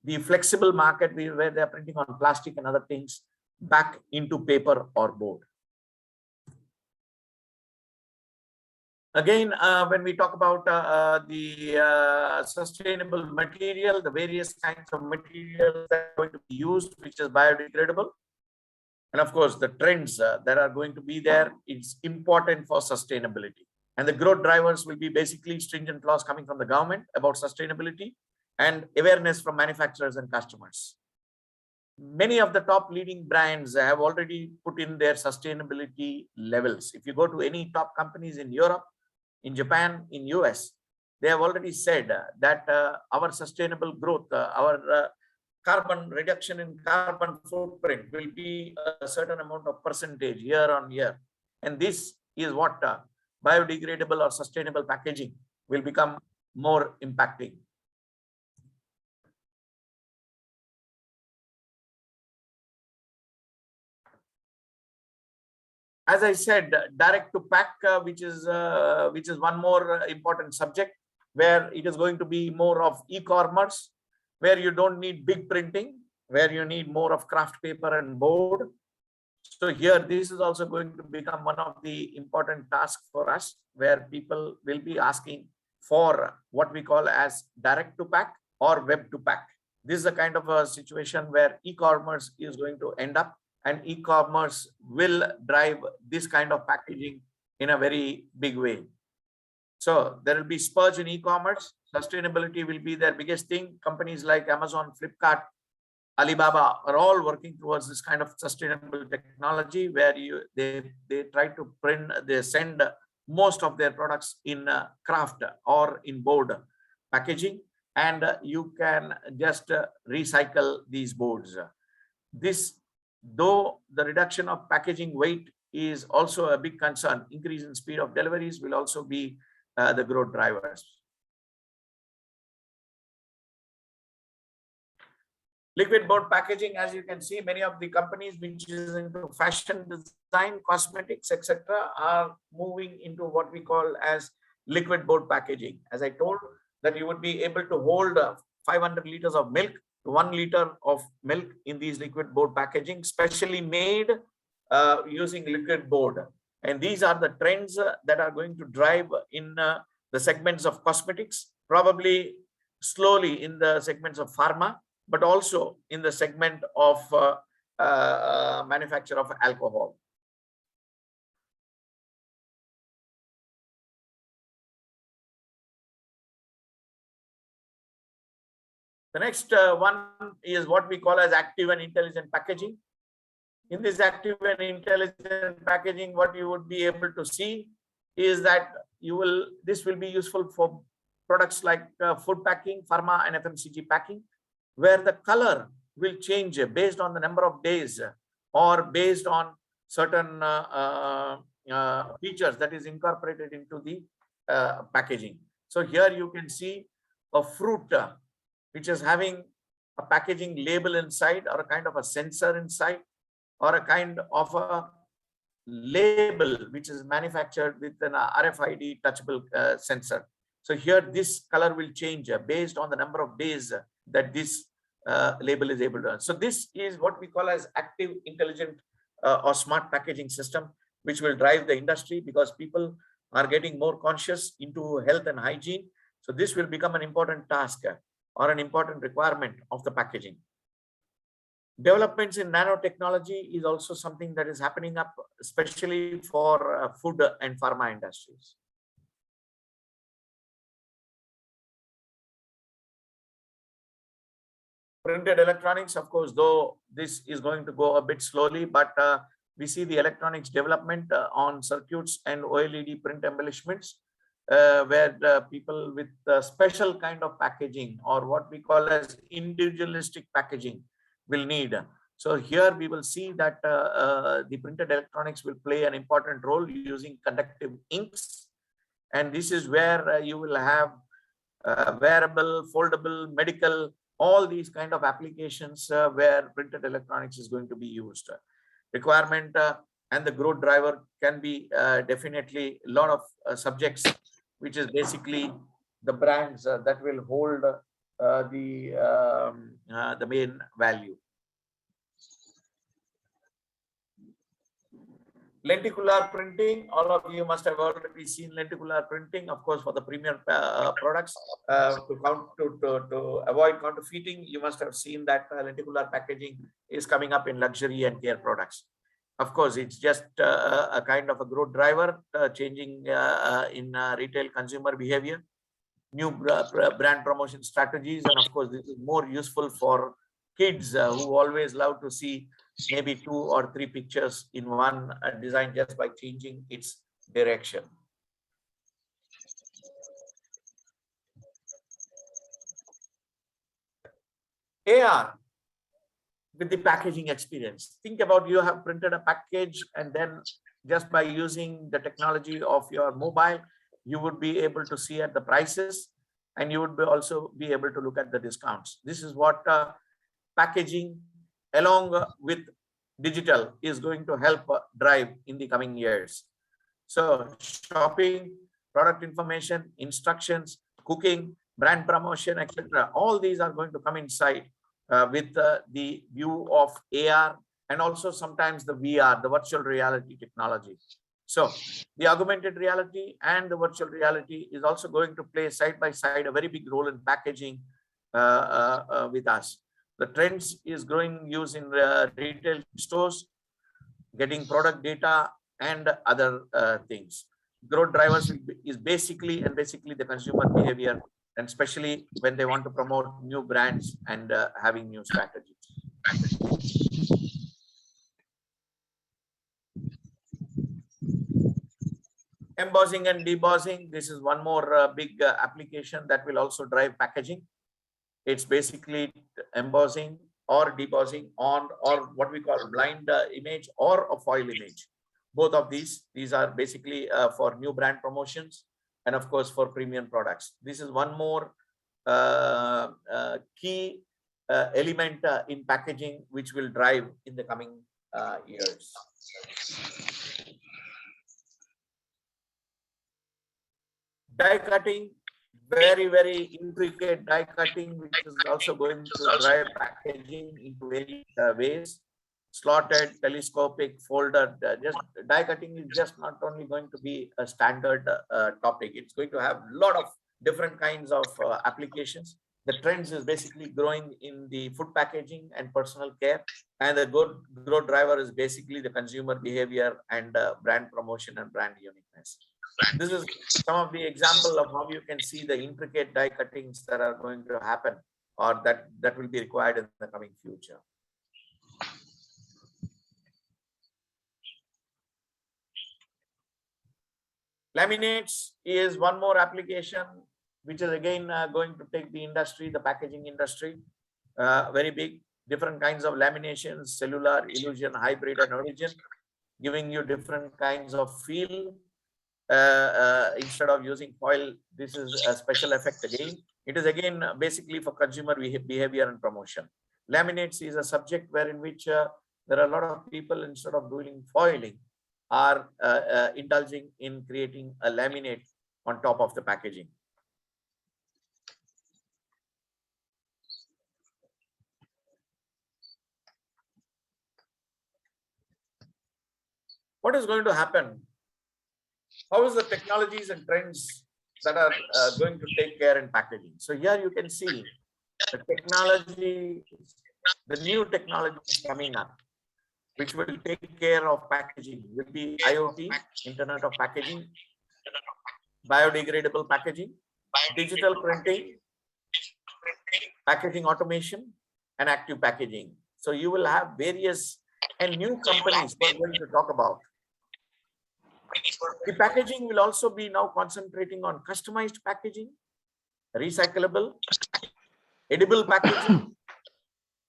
the flexible market where they are printing on plastic and other things back into paper or board. Again, when we talk about the sustainable material, the various kinds of materials that are going to be used, which is biodegradable, and of course the trends that are going to be there, it's important for sustainability. And the growth drivers will be basically stringent laws coming from the government about sustainability and awareness from manufacturers and customers. Many of the top leading brands have already put in their sustainability levels. If you go to any top companies in Europe, in Japan, in US, they have already said that our sustainable growth, our carbon reduction in carbon footprint will be a certain amount of percentage year on year. And this is what biodegradable or sustainable packaging will become more impacting. As I said, direct to pack, which is one more important subject, where it is going to be more of e-commerce, where you don't need big printing, where you need more of craft paper and board. So here, this is also going to become one of the important tasks for us, where people will be asking for what we call as direct to pack or web to pack. This is a kind of a situation where e-commerce is going to end up, and e-commerce will drive this kind of packaging in a very big way. So there will be spurge in e-commerce. Sustainability will be their biggest thing. Companies like Amazon, Flipkart, Alibaba are all working towards this kind of sustainable technology, where they try to print, they send most of their products in craft or in board packaging, and you can just recycle these boards. This, though the reduction of packaging weight is also a big concern, increase in speed of deliveries will also be the growth drivers. Liquid board packaging, as you can see, many of the companies which is into fashion design, cosmetics, etc., are moving into what we call as liquid board packaging. As I told, that you would be able to hold 500 liters of milk, 1 liter of milk in these liquid board packaging, specially made using liquid board. And these are the trends that are going to drive in the segments of cosmetics, probably slowly in the segments of pharma, but also in the segment of manufacture of alcohol. The next one is what we call as active and intelligent packaging. In this active and intelligent packaging, what you would be able to see is that this will be useful for products like food packing, pharma and FMCG packing, where the color will change based on the number of days or based on certain features that is incorporated into the packaging. So here you can see a fruit which is having a packaging label inside, or a kind of a sensor inside, or a kind of a label which is manufactured with an RFID touchable sensor. So here this color will change based on the number of days that this label is able to run. So this is what we call as active, intelligent or smart packaging system, which will drive the industry, because people are getting more conscious into health and hygiene. So this will become an important task or an important requirement of the packaging. Developments in nanotechnology is also something that is happening up, especially for food and pharma industries. Printed electronics, of course, though this is going to go a bit slowly, but we see the electronics development on circuits and OLED print embellishments, where people with special kind of packaging, or what we call as individualistic packaging, will need. So here we will see that the printed electronics will play an important role using conductive inks. And this is where you will have wearable, foldable, medical, all these kind of applications where printed electronics is going to be used. Requirement and the growth driver can be definitely a lot of subjects, which is basically the brands that will hold the main value. Lenticular printing, all of you must have already seen lenticular printing, of course, for the premium products. To avoid counterfeiting, you must have seen that lenticular packaging is coming up in luxury and care products. Of course, it's just a kind of a growth driver, changing in retail consumer behavior, new brand promotion strategies, and of course, this is more useful for kids who always love to see maybe 2 or 3 pictures in one design just by changing its direction. AR with the packaging experience. Think about, you have printed a package, and then just by using the technology of your mobile, you would be able to see at the prices, and you would also be able to look at the discounts. This is what packaging along with digital is going to help drive in the coming years. So shopping, product information, instructions, cooking, brand promotion, etc. All these are going to come inside with the view of AR, and also sometimes the VR, the virtual reality technology. So the augmented reality and the virtual reality is also going to play side by side a very big role in packaging with us. The trends is growing use in retail stores, getting product data and other things. Growth drivers is basically the consumer behavior, and especially when they want to promote new brands and having new strategies. Embossing and debossing, this is one more big application that will also drive packaging. It's basically embossing or debossing on, or what we call blind image or a foil image. Both of these are basically for new brand promotions, and of course for premium products. This is one more key element in packaging which will drive in the coming years. Die cutting, very intricate die cutting, which is also going to drive packaging into various ways. Slotted, telescopic, folded. Just die cutting is just not only going to be a standard topic. It's going to have a lot of different kinds of applications. The trends is basically growing in the food packaging and personal care, and the good growth driver is basically the consumer behavior and brand promotion and brand uniqueness. This is some of the example of how you can see the intricate die cuttings that are going to happen, or that will be required in the coming future. Laminates is one more application, which is again going to take the industry, the packaging industry, very big, different kinds of laminations, cellular, illusion, hybrid, and origin, giving you different kinds of feel. Instead of using foil, this is a special effect again. It is again basically for consumer behavior and promotion. Laminates is a subject wherein which there are a lot of people, instead of doing foiling, are indulging in creating a laminate on top of the packaging. What is going to happen? How is the technologies and trends that are going to take care in packaging? So here you can see the technology, the new technology coming up, which will take care of packaging, will be IoT, Internet of Packaging, biodegradable packaging, digital printing, packaging automation, and active packaging. So you will have various and new companies we're going to talk about. The packaging will also be now concentrating on customized packaging, recyclable, edible packaging,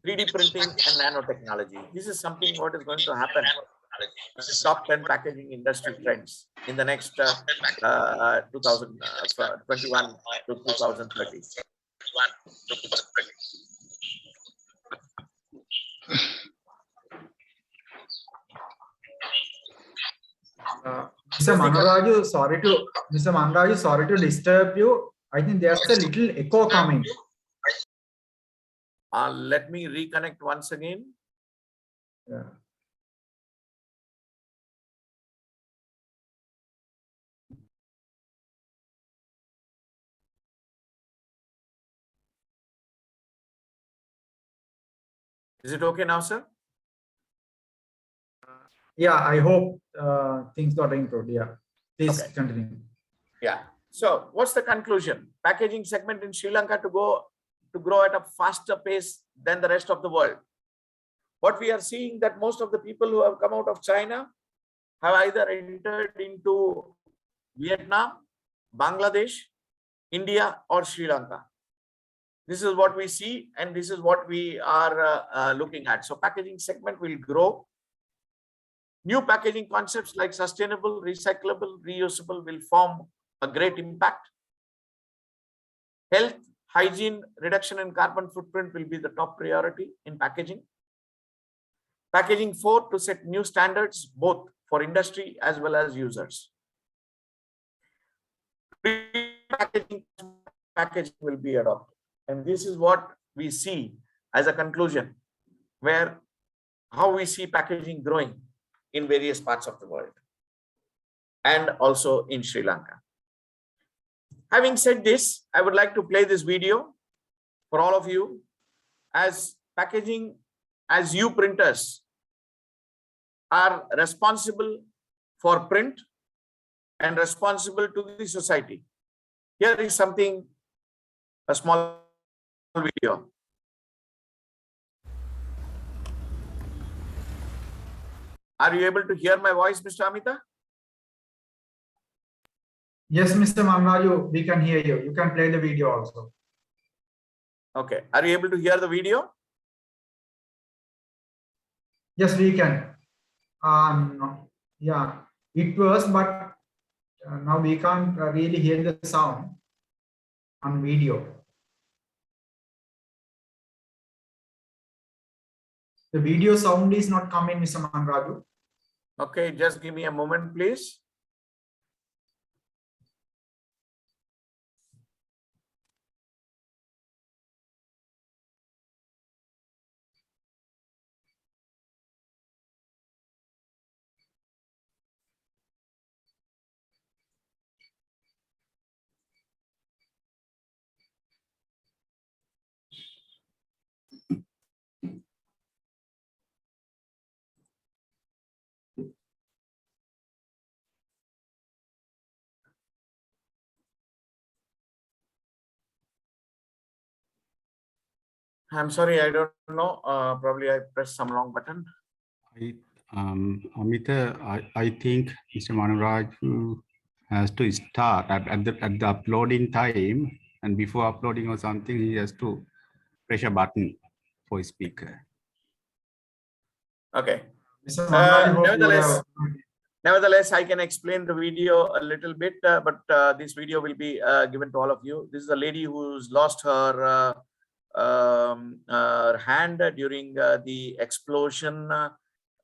3D printing, and nanotechnology. This is something what is going to happen. Top 10 packaging industry trends in the next 2021 to 2030. Mr. Manuraju, sorry to disturb you. I think there's a little echo coming. Let me reconnect once again. Yeah. Is it okay now, sir? Yeah, I hope things got improved. Yeah, please Okay. continue. Yeah. So what's the conclusion? Packaging segment in Sri Lanka to grow at a faster pace than the rest of the world. What we are seeing that most of the people who have come out of China have either entered into Vietnam, Bangladesh, India, or Sri Lanka. This is what we see, and this is what we are looking at. So packaging segment will grow. New packaging concepts like sustainable, recyclable, reusable will form a great impact. Health, hygiene, reduction in carbon footprint will be the top priority in packaging. Packaging 4 to set new standards both for industry as well as users. Packaging will be adopted. And this is what we see as a conclusion, where how we see packaging growing in various parts of the world and also in Sri Lanka. Having said this, I would like to play this video for all of you. As packaging, as you printers are responsible for print and responsible to the society. Here is something, a small video. Are you able to hear my voice, Mr. Amita? Yes, Mr. Manraju, we can hear you. You can play the video also. Okay. Are you able to hear the video? Yes, we can. No. Yeah, it was, but now we can't really hear the sound on video. The video sound is not coming, Mr. Manraju. Okay, just give me a moment, please. I'm sorry, I don't know. Probably I pressed some wrong button. Amita, I think Mr. Manraju has to start at the uploading time, and before uploading or something, he has to press a button for speaker. Okay. Mr. Manraju, hope you have- Nevertheless, I can explain the video a little bit, but this video will be given to all of you. This is a lady who's lost her hand during the explosion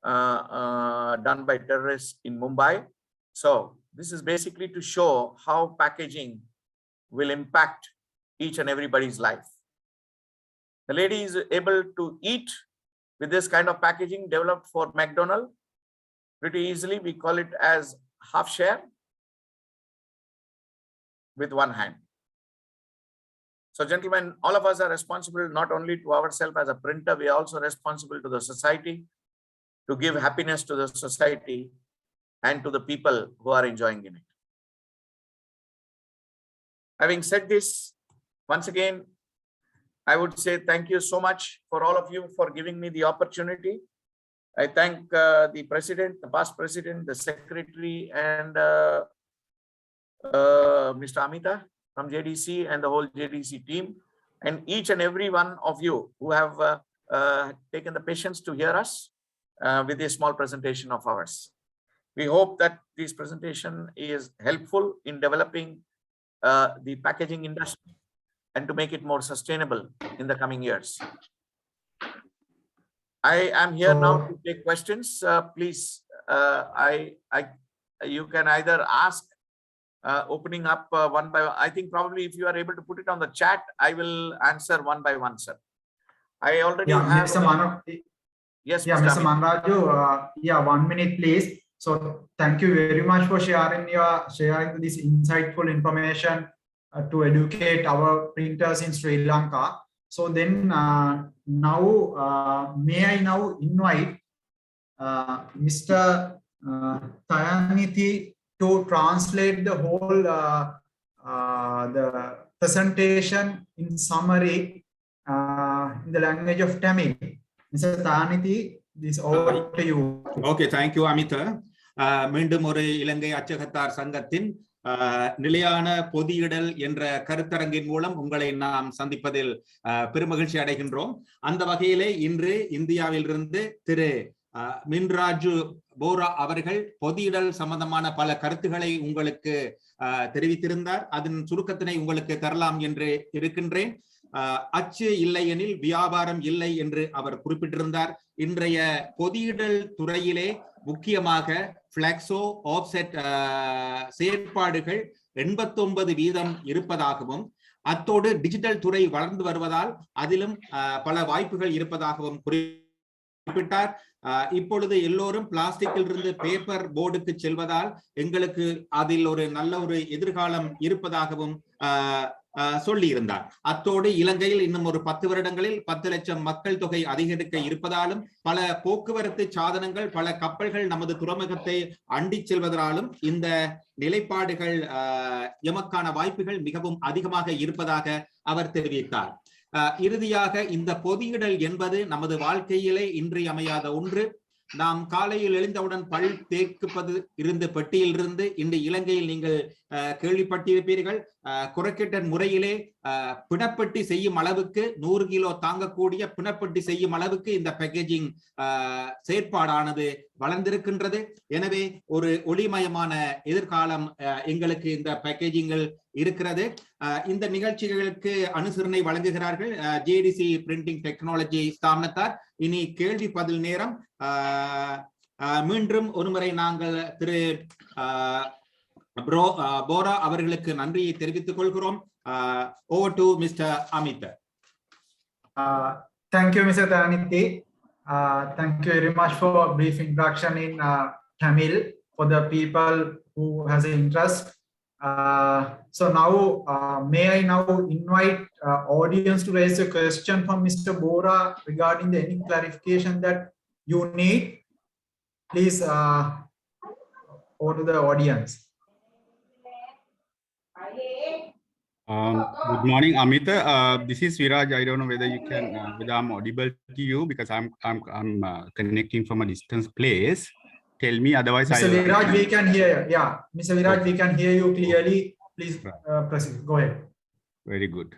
done by terrorists in Mumbai. So this is basically to show how packaging will impact each and everybody's life. The lady is able to eat with this kind of packaging developed for McDonald's pretty easily. We call it as half share with one hand. So gentlemen, all of us are responsible not only to ourselves as a printer, we are also responsible to the society, to give happiness to the society and to the people who are enjoying in it. Having said this, once again, I would say thank you so much for all of you for giving me the opportunity. I thank the president, the past president, the secretary, and Mr. Amita from JDC and the whole JDC team, and each and every one of you who have taken the patience to hear us with this small presentation of ours. We hope that this presentation is helpful in developing the packaging industry and to make it more sustainable in the coming years. I am here now to take questions. Please, you can either ask opening up one by one. I think probably if you are able to put it on the chat, I will answer one by one, sir. I already have. Yes, Mr. Manraju, yeah, 1 minute, please. So thank you very much for sharing this insightful information to educate our printers in Sri Lanka. So then now, may I now invite Mr. Thayaniti to translate the whole the presentation in summary in the language of Tamil. Mr. Thayaniti, this over to you. Okay, thank you, Amita. மீண்டும் ஒரு இலங்கை அச்சகத்தார் சங்கத்தின் நிலையான பொதியிடல் என்ற கருத்தரங்கின் மூலம் உங்களை நாம் சந்திப்பதில் பெருமகிழ்ச்சி அடைகின்றோம். அந்த வகையிலே இன்று இந்தியாவிலிருந்து திரு மின்ராஜு போரா அவர்கள் பொதியிடல் சம்பந்தமான பல கருத்துக்களை உங்களுக்கு தெரிவித்திருந்தார். அதன் சுருக்கத்தினை உங்களுக்கு தரலாம் என்று இருக்கின்றேன். அச்சு இல்லையெனில் வியாபாரம் இல்லை என்று அவர் குறிப்பிட்டிருந்தார். இன்றைய பொதியிடல் துறையிலே முக்கியமாக பிளெக்ஸோ ஆஃப்செட் செயற்பாடுகள் 89% இருப்பதாகவும், அத்தோடு டிஜிட்டல் துறை வளர்ந்து வருவதால் அதிலும் பல வாய்ப்புகள் இருப்பதாகவும் குறிப்பிட்டார். இப்பொழுது எல்லோரும் பிளாஸ்டிக்கில் இருந்து பேப்பர் போர்டுக்கு செல்வதால் எங்களுக்கு அதில் ஒரு நல்ல ஒரு எதிர்காலம் இருப்பதாகவும் சொல்லி இருந்தார். அத்தோடு இலங்கையில் இன்னும் ஒரு 10 வருடங்களில் 10 லட்சம் மக்கள் தொகை அதிகரிக்க இருப்பதாலும் பல போக்குவரத்து சாதனங்கள், பல கப்பல்கள் நமது துறைமுகத்தை அண்டி செல்வதாலும் இந்த நிலைப்பாடுகள் எமக்கான வாய்ப்புகள் மிகவும் அதிகமாக இருப்பதாக அவர் தெரிவித்தார். இறுதியாக இந்த பொதியிடல் என்பது நமது வாழ்க்கையிலே இன்றியமையாத ஒன்று. நாம் காலையில் எழுந்தவுடன் பல் தேய்ப்பது இருந்த பெட்டியிலிருந்து இன்று இலங்கையில் நீங்கள் கேள்விப்பட்டிருப்பீர்கள், குறைக்கட்ட முறையிலே பிணப்பெட்டி செய்யும் அளவுக்கு 100 கிலோ தாங்கக்கூடிய பிணப்பெட்டி செய்யும் அளவுக்கு இந்த பேக்கேஜிங் செயற்பாடானது வளர்ந்திருக்கின்றது. எனவே ஒரு ஒளிமயமான எதிர்காலம் எங்களுக்கு இந்த பேக்கேஜிங்கள் இருக்கிறது. இந்த நிகழ்ச்சிகளுக்கு அனுசரணை வழங்குகிறார்கள் ஜேடிசி பிரிண்டிங் டெக்னாலஜி ஸ்தாபனத்தார். இனி கேள்வி பதில் நேரம். மீண்டும் ஒருமுறை நாங்கள் திரு போரா அவர்களுக்கு நன்றியை தெரிவித்துக் கொள்கிறோம். Over to Mr. Amita. Thank you, Mr. Taniti. Thank you very much for a brief introduction in Tamil for the people who has an interest. So now, may I now invite audience to raise a question from Mr. Bora regarding any clarification that you need. Please, over to the audience. Good morning, Amita. This is Viraj. I don't know whether you can, whether I'm audible to you because I'm connecting from a distance place. Tell me, otherwise Mr. Viraj, we can hear you. Yeah, Mr. Viraj, we can hear you clearly. Please proceed. Go ahead. Very good.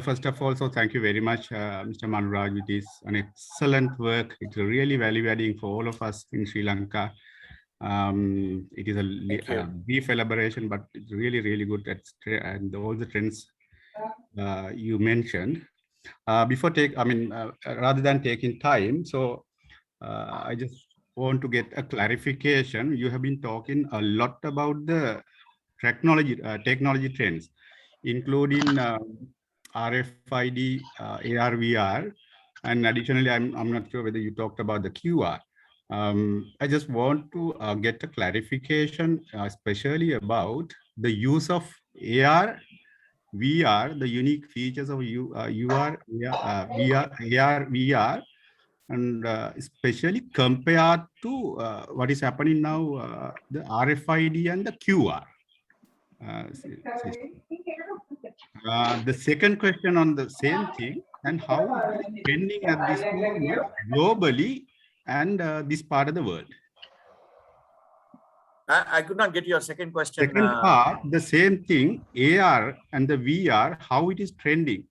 First of all, so thank you very much, Mr. Manuraj. It is an excellent work. It's really value adding for all of us in Sri Lanka. It is a brief elaboration, but it's really, really good at and all the trends you mentioned. Rather than taking time, so I just want to get a clarification. You have been talking a lot about the technology trends, including RFID, AR, VR, and additionally, I'm not sure whether you talked about the QR. I just want to get a clarification, especially about the use of AR, VR, the unique features of VR, and especially compared to what is happening now, the RFID and the QR. The second question on the same thing, and how it is trending at this moment globally and this part of the world. I could not get your second question. Second part, the same thing, AR and the VR, how it is trending,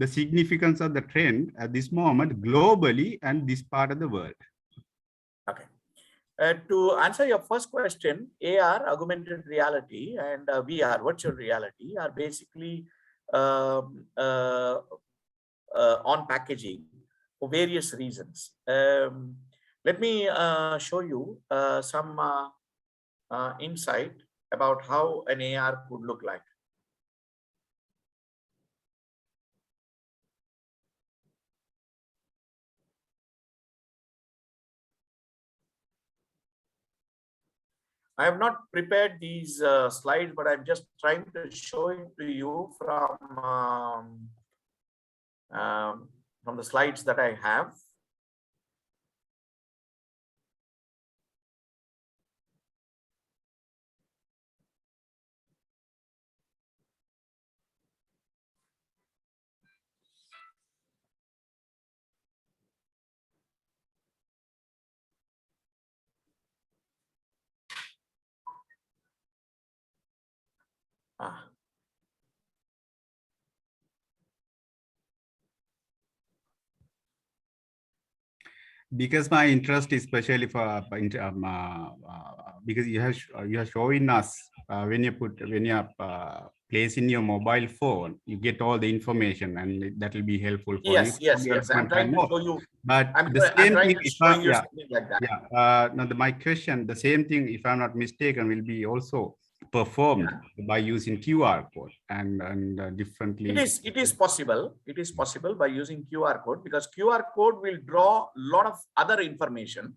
the significance of the trend at this moment globally and this part of the world. Okay. To answer your first question, AR, augmented reality, and VR, virtual reality, are basically on packaging for various reasons. Let me show you some insight about how an AR could look like. I have not prepared these slides, but I'm just trying to show it to you from the slides that I have. because my interest is especially for because you are showing us when you place in your mobile phone, you get all the information, and that will be helpful for you. Yes. I'm trying to show you. But I'm the same trying thing, to show you something like that. no, my question, the same thing, if I'm not mistaken, will be also performed by using QR code and differently. It is possible. It is possible by using QR code, because QR code will draw a lot of other information.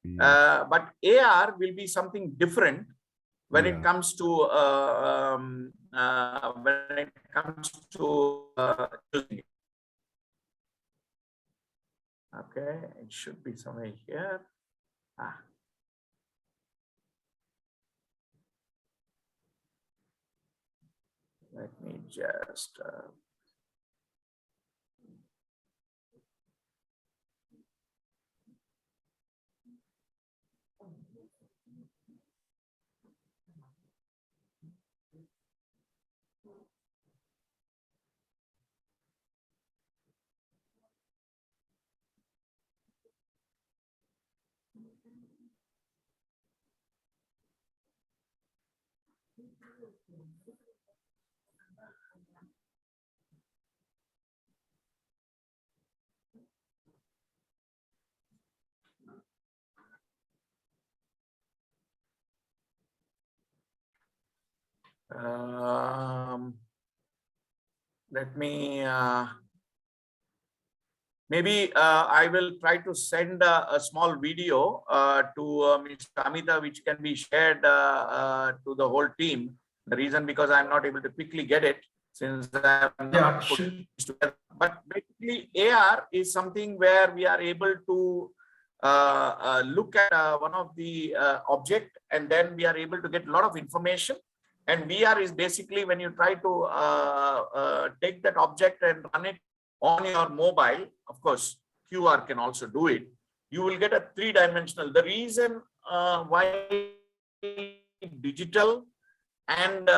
But AR will be something different when it comes to using it. Okay, it should be somewhere here. Let me just let me maybe I will try to send a small video to Mr. Amita, which can be shared to the whole team. The reason because I'm not able to quickly get it, since I'm not putting this together. But basically, AR is something where we are able to look at one of the object, and then we are able to get a lot of information. And VR is basically when you try to take that object and run it on your mobile. Of course, QR can also do it. You will get a three-dimensional. The reason why digital and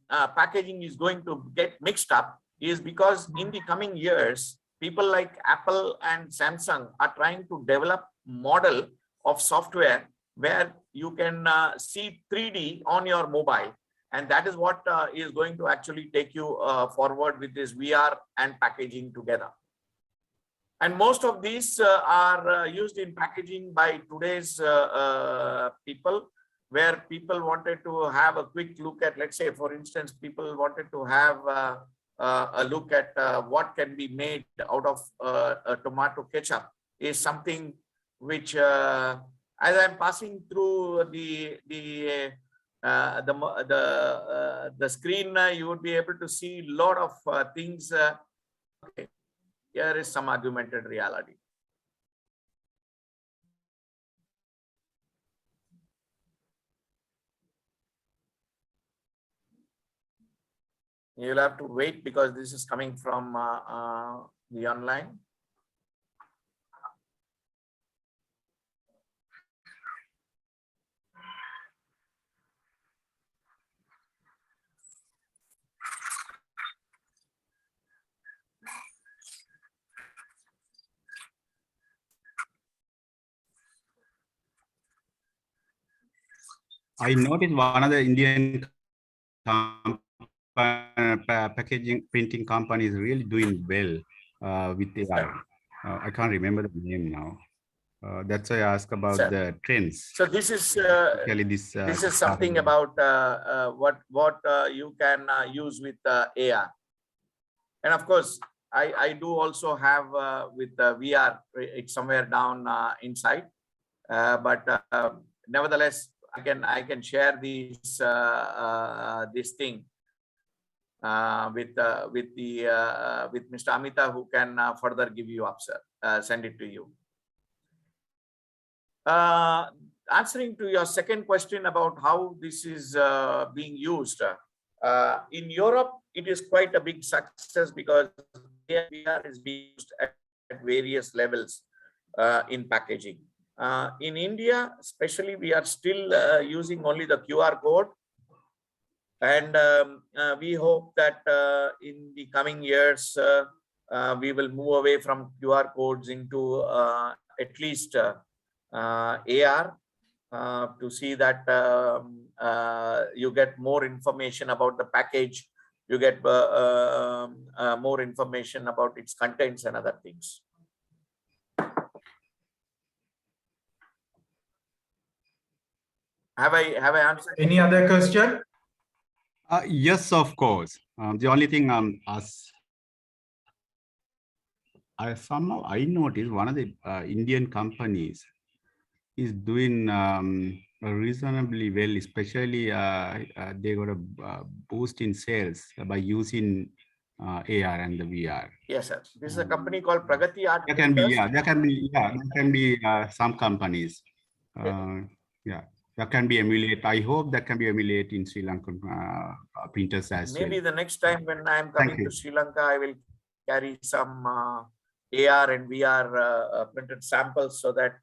packaging is going to get mixed up is because in the coming years, people like Apple and Samsung are trying to develop model of software where you can see 3D on your mobile. And that is what is going to actually take you forward with this VR and packaging together. And most of these are used in packaging by today's people, where people wanted to have a quick look at, let's say, for instance, people wanted to have a look at what can be made out of a tomato ketchup, is something which, as I'm passing through the screen, you would be able to see a lot of things. Okay, here is some augmented reality. You'll have to wait because this is coming from the online. I noticed one of the Indian packaging printing company is really doing well with AI. I can't remember the name now. That's why I asked about the trends. So this is this is something about what you can use with AR. And of course, I do also have with VR. It's somewhere down inside, but nevertheless, I can share this thing with Mr. Amita, who can further give you up, sir. Send it to you. Answering to your second question about how this is being used, in Europe, it is quite a big success because VR is being used at various levels in packaging. In India, especially, we are still using only the QR code. And we hope that in the coming years, we will move away from QR codes into at least AR to see that you get more information about the package, you get more information about its contents and other things. Have I answered? Any other question? Yes, of course. The only thing somehow I noticed one of the Indian companies is doing reasonably well, especially they got a boost in sales by using AR and the VR. Yes, sir. This is a company called Pragati Art. There can be some companies. That can be emulated. I hope that can be emulated in Sri Lankan printers as well. Maybe the next time when I am coming to Sri Lanka, I will carry some AR and VR printed samples so that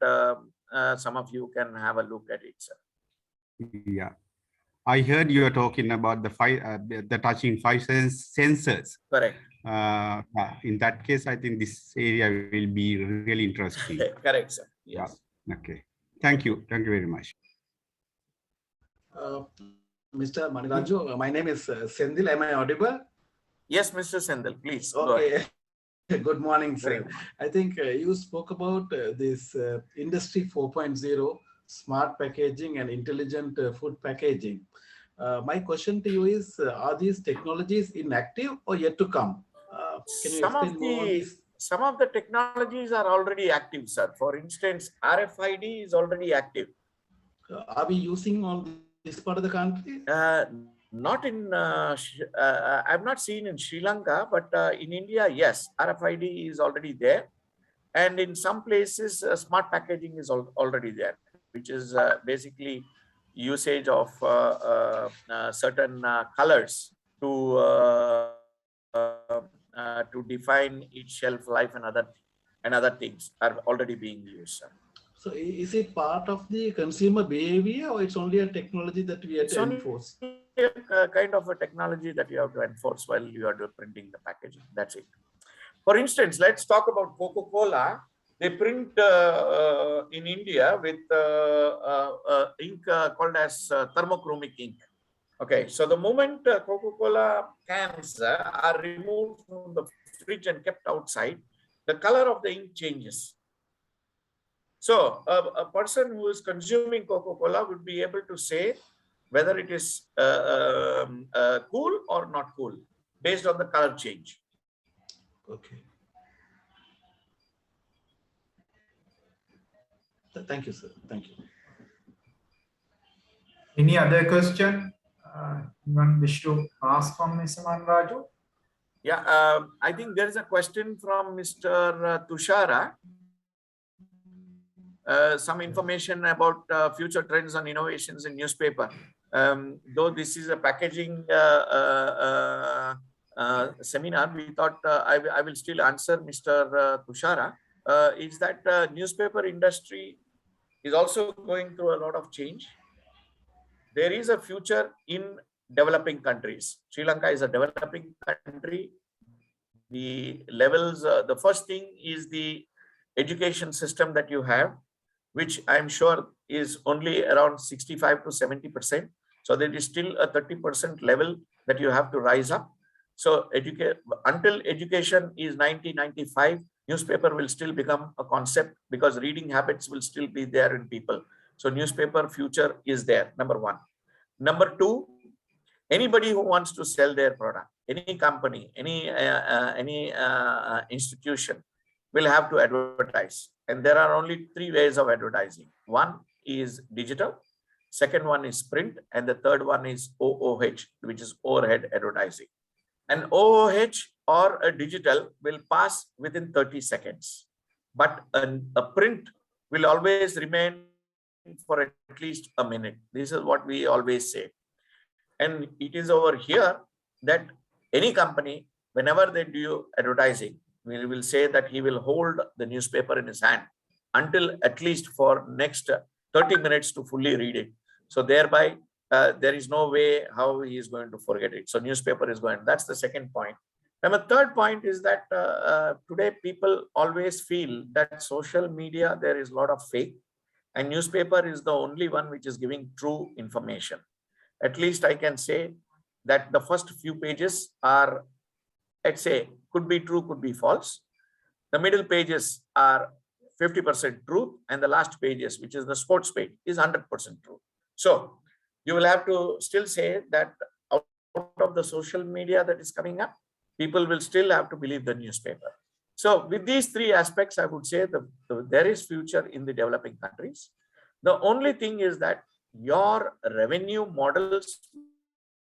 some of you can have a look at it, sir. Yeah, I heard you were talking about the touching 5 sensors. Correct. In that case, I think this area will be really interesting. Correct, sir. Yes. Yeah. Okay. Thank you. Thank you very much. Mr. Maniraju, my name is Sendil. Am I audible? Yes, Mr. Sendil, please. Okay. Good morning, sir. I think you spoke about this Industry 4.0, smart packaging and intelligent food packaging. My question to you is, are these technologies inactive or yet to come? Can you explain more on this? Some of the technologies are already active, sir. For instance, RFID is already active. Are we using all this part of the country? Not in, I've not seen in Sri Lanka, but in India, yes, RFID is already there. And in some places, smart packaging is already there, which is basically usage of certain colors to define its shelf life and other things are already being used, sir. So is it part of the consumer behavior or it's only a technology that we have to enforce? A kind of a technology that you have to enforce while you are printing the packaging. That's it. For instance, let's talk about Coca-Cola. They print in India with ink called as thermochromic ink. Okay, so the moment Coca-Cola cans are removed from the fridge and kept outside, the color of the ink changes. So a person who is consuming Coca-Cola would be able to say whether it is cool or not cool based on the color change. Okay. Thank you, sir. Thank you. Any other question? Anyone wish to ask from Mr. Maniraju? Yeah, I think there is a question from Mr. Tushara. Some information about future trends and innovations in newspaper. Though this is a packaging seminar, we thought I will still answer Mr. Tushara. Is that newspaper industry is also going through a lot of change. There is a future in developing countries. Sri Lanka is a developing country. The levels, the first thing is the education system that you have, which I'm sure is only around 65 to 70%. So there is still a 30% level that you have to rise up. So until education is 90-95, newspaper will still become a concept because reading habits will still be there in people. So newspaper future is there, number one. Number two, anybody who wants to sell their product, any company, any institution will have to advertise. And there are only 3 ways of advertising. One is digital, second one is print, and the third one is OOH, which is overhead advertising. And OOH or a digital will pass within 30 seconds. But a print will always remain for at least a minute. This is what we always say. And it is over here that any company, whenever they do advertising, we will say that he will hold the newspaper in his hand until at least for next 30 minutes to fully read it. So thereby, there is no way how he is going to forget it. So newspaper is going. That's the second point. And the third point is that today people always feel that social media, there is a lot of fake, and newspaper is the only one which is giving true information. At least I can say that the first few pages are, let's say, could be true, could be false. The middle pages are 50% truth, and the last pages, which is the sports page, is 100% true. So you will have to still say that out of the social media that is coming up, people will still have to believe the newspaper. So with these three aspects, I would say there is future in the developing countries. The only thing is that your revenue models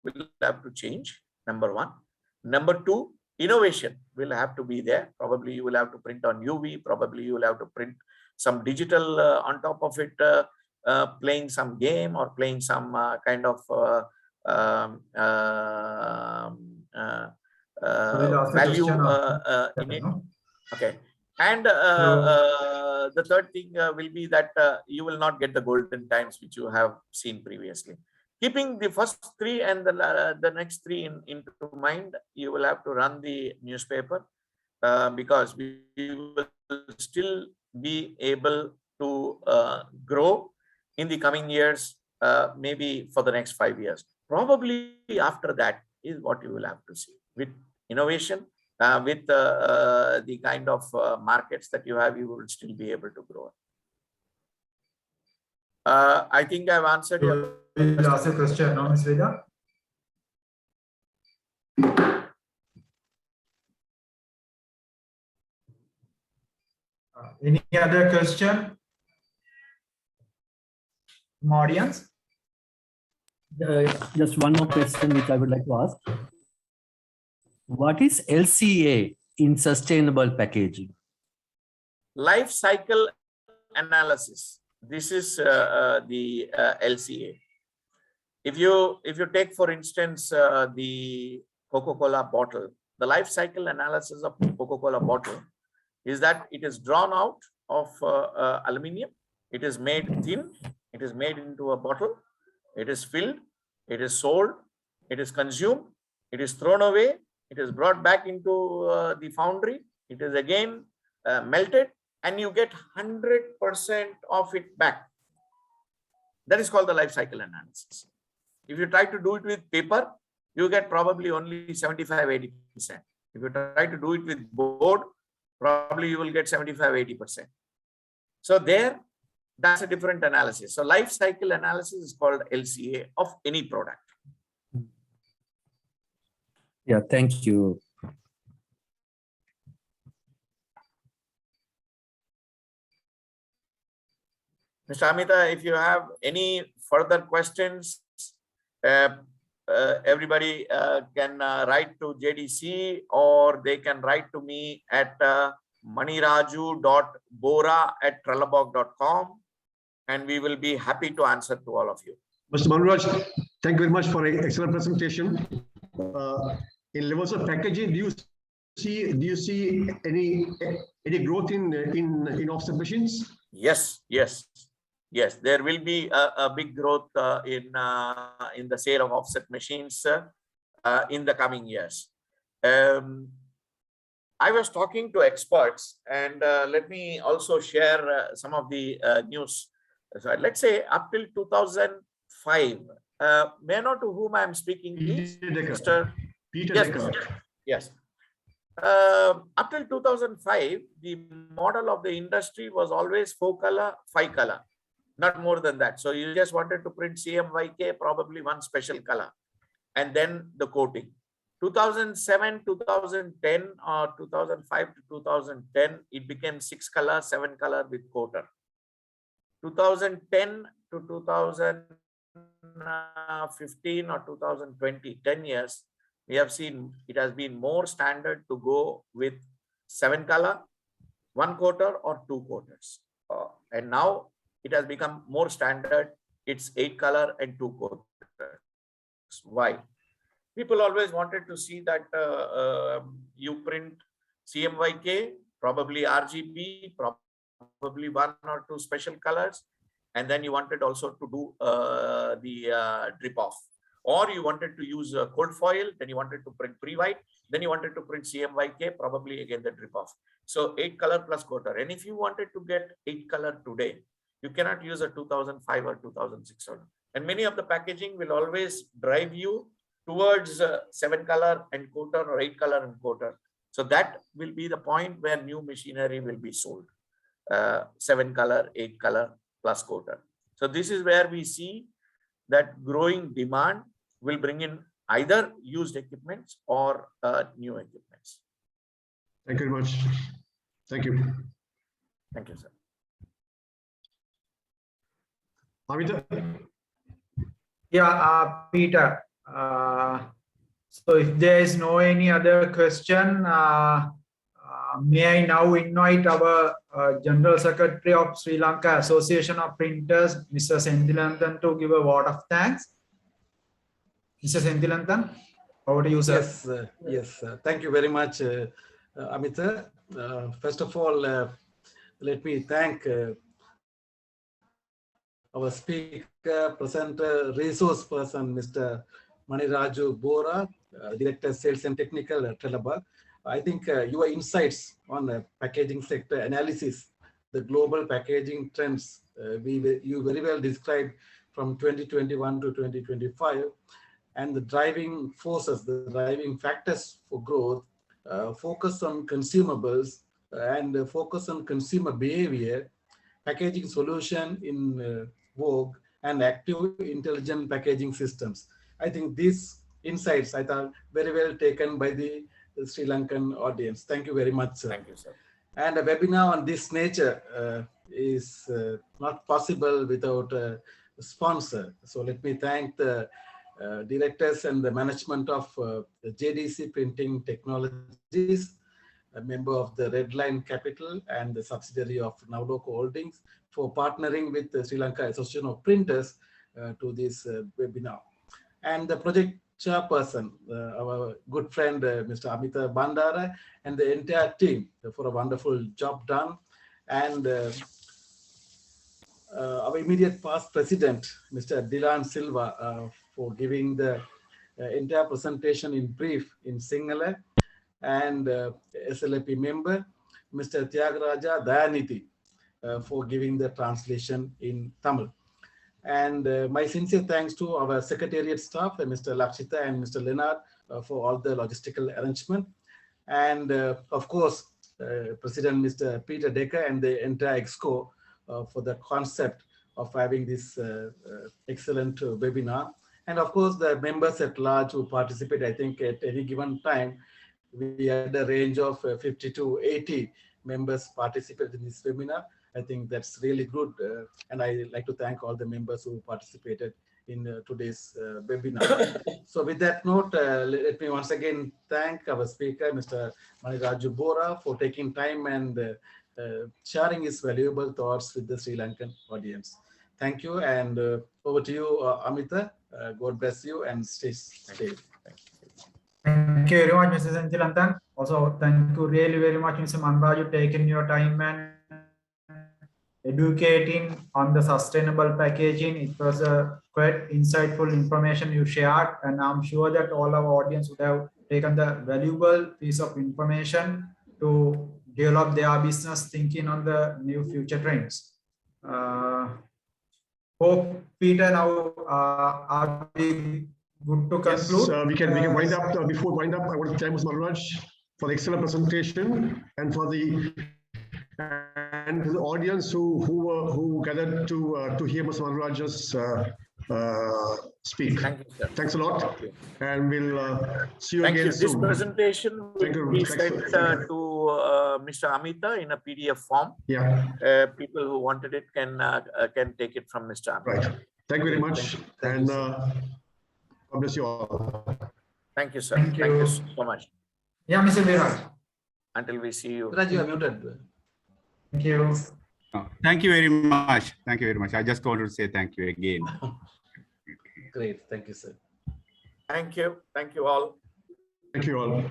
will have to change, number one. Number two, innovation will have to be there. Probably you will have to print on UV, probably you will have to print some digital on top of it, playing some game or playing some kind of value in it. Okay. And the third thing will be that you will not get the golden times which you have seen previously. Keeping the first three and the next three into mind, you will have to run the newspaper because we will still be able to grow in the coming years, maybe for the next 5 years. Probably after that is what you will have to see. With innovation, with the kind of markets that you have, you will still be able to grow. I think I've answered your last question, no, Ms. Veda? Any other question from audience? Just one more question which I would like to ask. What is LCA in sustainable packaging? Life cycle analysis. This is the LCA. If you take, for instance, the Coca-Cola bottle, the life cycle analysis of Coca-Cola bottle is that it is drawn out of aluminium. It is made thin. It is made into a bottle. It is filled. It is sold. It is consumed. It is thrown away. It is brought back into the foundry. It is again melted, and you get 100% of it back. That is called the life cycle analysis. If you try to do it with paper, you get probably only 75-80%. If you try to do it with board, probably you will get 75-80%. So there, that's a different analysis. So life cycle analysis is called LCA of any product. Yeah, thank you. Mr. Amita, if you have any further questions, everybody can write to JDC, or they can write to me at maniraju.bora@trelleborg.com, and we will be happy to answer to all of you. Mr. Manraj, thank you very much for an excellent presentation. In levels of packaging, do you see any growth in offset machines? Yes. There will be a big growth in the sale of offset machines in the coming years. I was talking to experts, and let me also share some of the news. So let's say up till 2005, may I know to whom I am speaking, please? Mr. Peter Yes, Decker. Yes. Up till 2005, the model of the industry was always 4-color, 5-color, not more than that. So you just wanted to print CMYK, probably one special color, and then the coating. 2007, 2010, or 2005 to 2010, it became 6-color, 7-color with coater. 2010 to 2015 or 2020, 10 years, we have seen it has been more standard to go with 7-color, 1 coater or 2 coaters. And now it has become more standard. It's 8-color and 2 coaters. Why? People always wanted to see that you print CMYK, probably RGB, probably 1 or 2 special colors, and then you wanted also to do the drip off. or you wanted to use a cold foil, then you wanted to print pre-white, then you wanted to print CMYK, probably again the drip off. So 8 color plus coater. And if you wanted to get 8 color today, you cannot use a 2005 or 2006. And many of the packaging will always drive you towards 7 color and coater or 8 color and coater. So that will be the point where new machinery will be sold. 7 color, 8 color plus coater. So this is where we see that growing demand will bring in either used equipments or new equipments. Thank you very much. Thank you. Thank you, sir. Amita? Yeah, Peter. So if there is no any other question, may I now invite our General Secretary of Sri Lanka Association of Printers, Mr. Senthilantan, to give a word of thanks. Mr. Senthilantan, over to you, sir. Yes, yes. Thank you very much, Amita. First of all, let me thank our speaker, presenter, resource person, Mr. Maniraju Bora, Director Sales and Technical at Trelleborg. I think your insights on packaging sector analysis, the global packaging trends, you very well described from 2021 to 2025, and the driving forces, the driving factors for growth, focus on consumables and focus on consumer behavior, packaging solution in vogue, and active intelligent packaging systems. I think these insights, I thought, very well taken by the Sri Lankan audience. Thank you very much, sir. Thank you, sir. And a webinar on this nature is not possible without a sponsor. So let me thank the directors and the management of the JDC Printing Technologies, a member of the Redline Capital and the subsidiary of Nowloco Holdings, for partnering with the Sri Lanka Association of Printers to this webinar. And the project chairperson, our good friend, Mr. Amita Bandara, and the entire team for a wonderful job done. And our immediate past president, Mr. Dilan Silva, for giving the entire presentation in brief in Sinhala, and SLAP member, Mr. Tyagaraja Dayaniti, for giving the translation in Tamil. And my sincere thanks to our secretariat staff, Mr. Lakshita and Mr. Leonard, for all the logistical arrangement. And of course, President Mr. Peter Decker and the entire EXCO for the concept of having this excellent webinar. And of course, the members at large who participate, I think at any given time, we had a range of 50 to 80 members participate in this webinar. I think that's really good. And I like to thank all the members who participated in today's webinar. So with that note, let me once again thank our speaker, Mr. Maniraju Bora, for taking time and sharing his valuable thoughts with the Sri Lankan audience. Thank you, and over to you, Amita. God bless you and stay safe. Thank you very much, Mr. Senthilantan. Also, thank you really very much, Mr. Manraju, taking your time and educating on the sustainable packaging. It was a quite insightful information you shared, and I'm sure that all our audience would have taken the valuable piece of information to develop their business thinking on the new future trends. Hope, Peter, now are we good to conclude? Yes, we can wind up. Before we wind up, I want to thank Mr. Manraj for the excellent presentation and for the audience who gathered to hear Mr. Manraj's speak. Thank you, sir. Thanks a lot, and we'll see you Thank again you. soon. This presentation will be sent to Mr. Amita in a PDF form. Yeah. People who wanted it can take it from Mr. Amita. Right. Thank you very much, and God bless you all. Thank you, sir. Thank you. Thank you so much. Yeah, Mr. Viraj. Until we see you. Raj, you are muted. Thank you. Thank you very much. Thank you very much. I just wanted to say thank you again. Great. Thank you, sir. Thank you. Thank you all. Thank you all.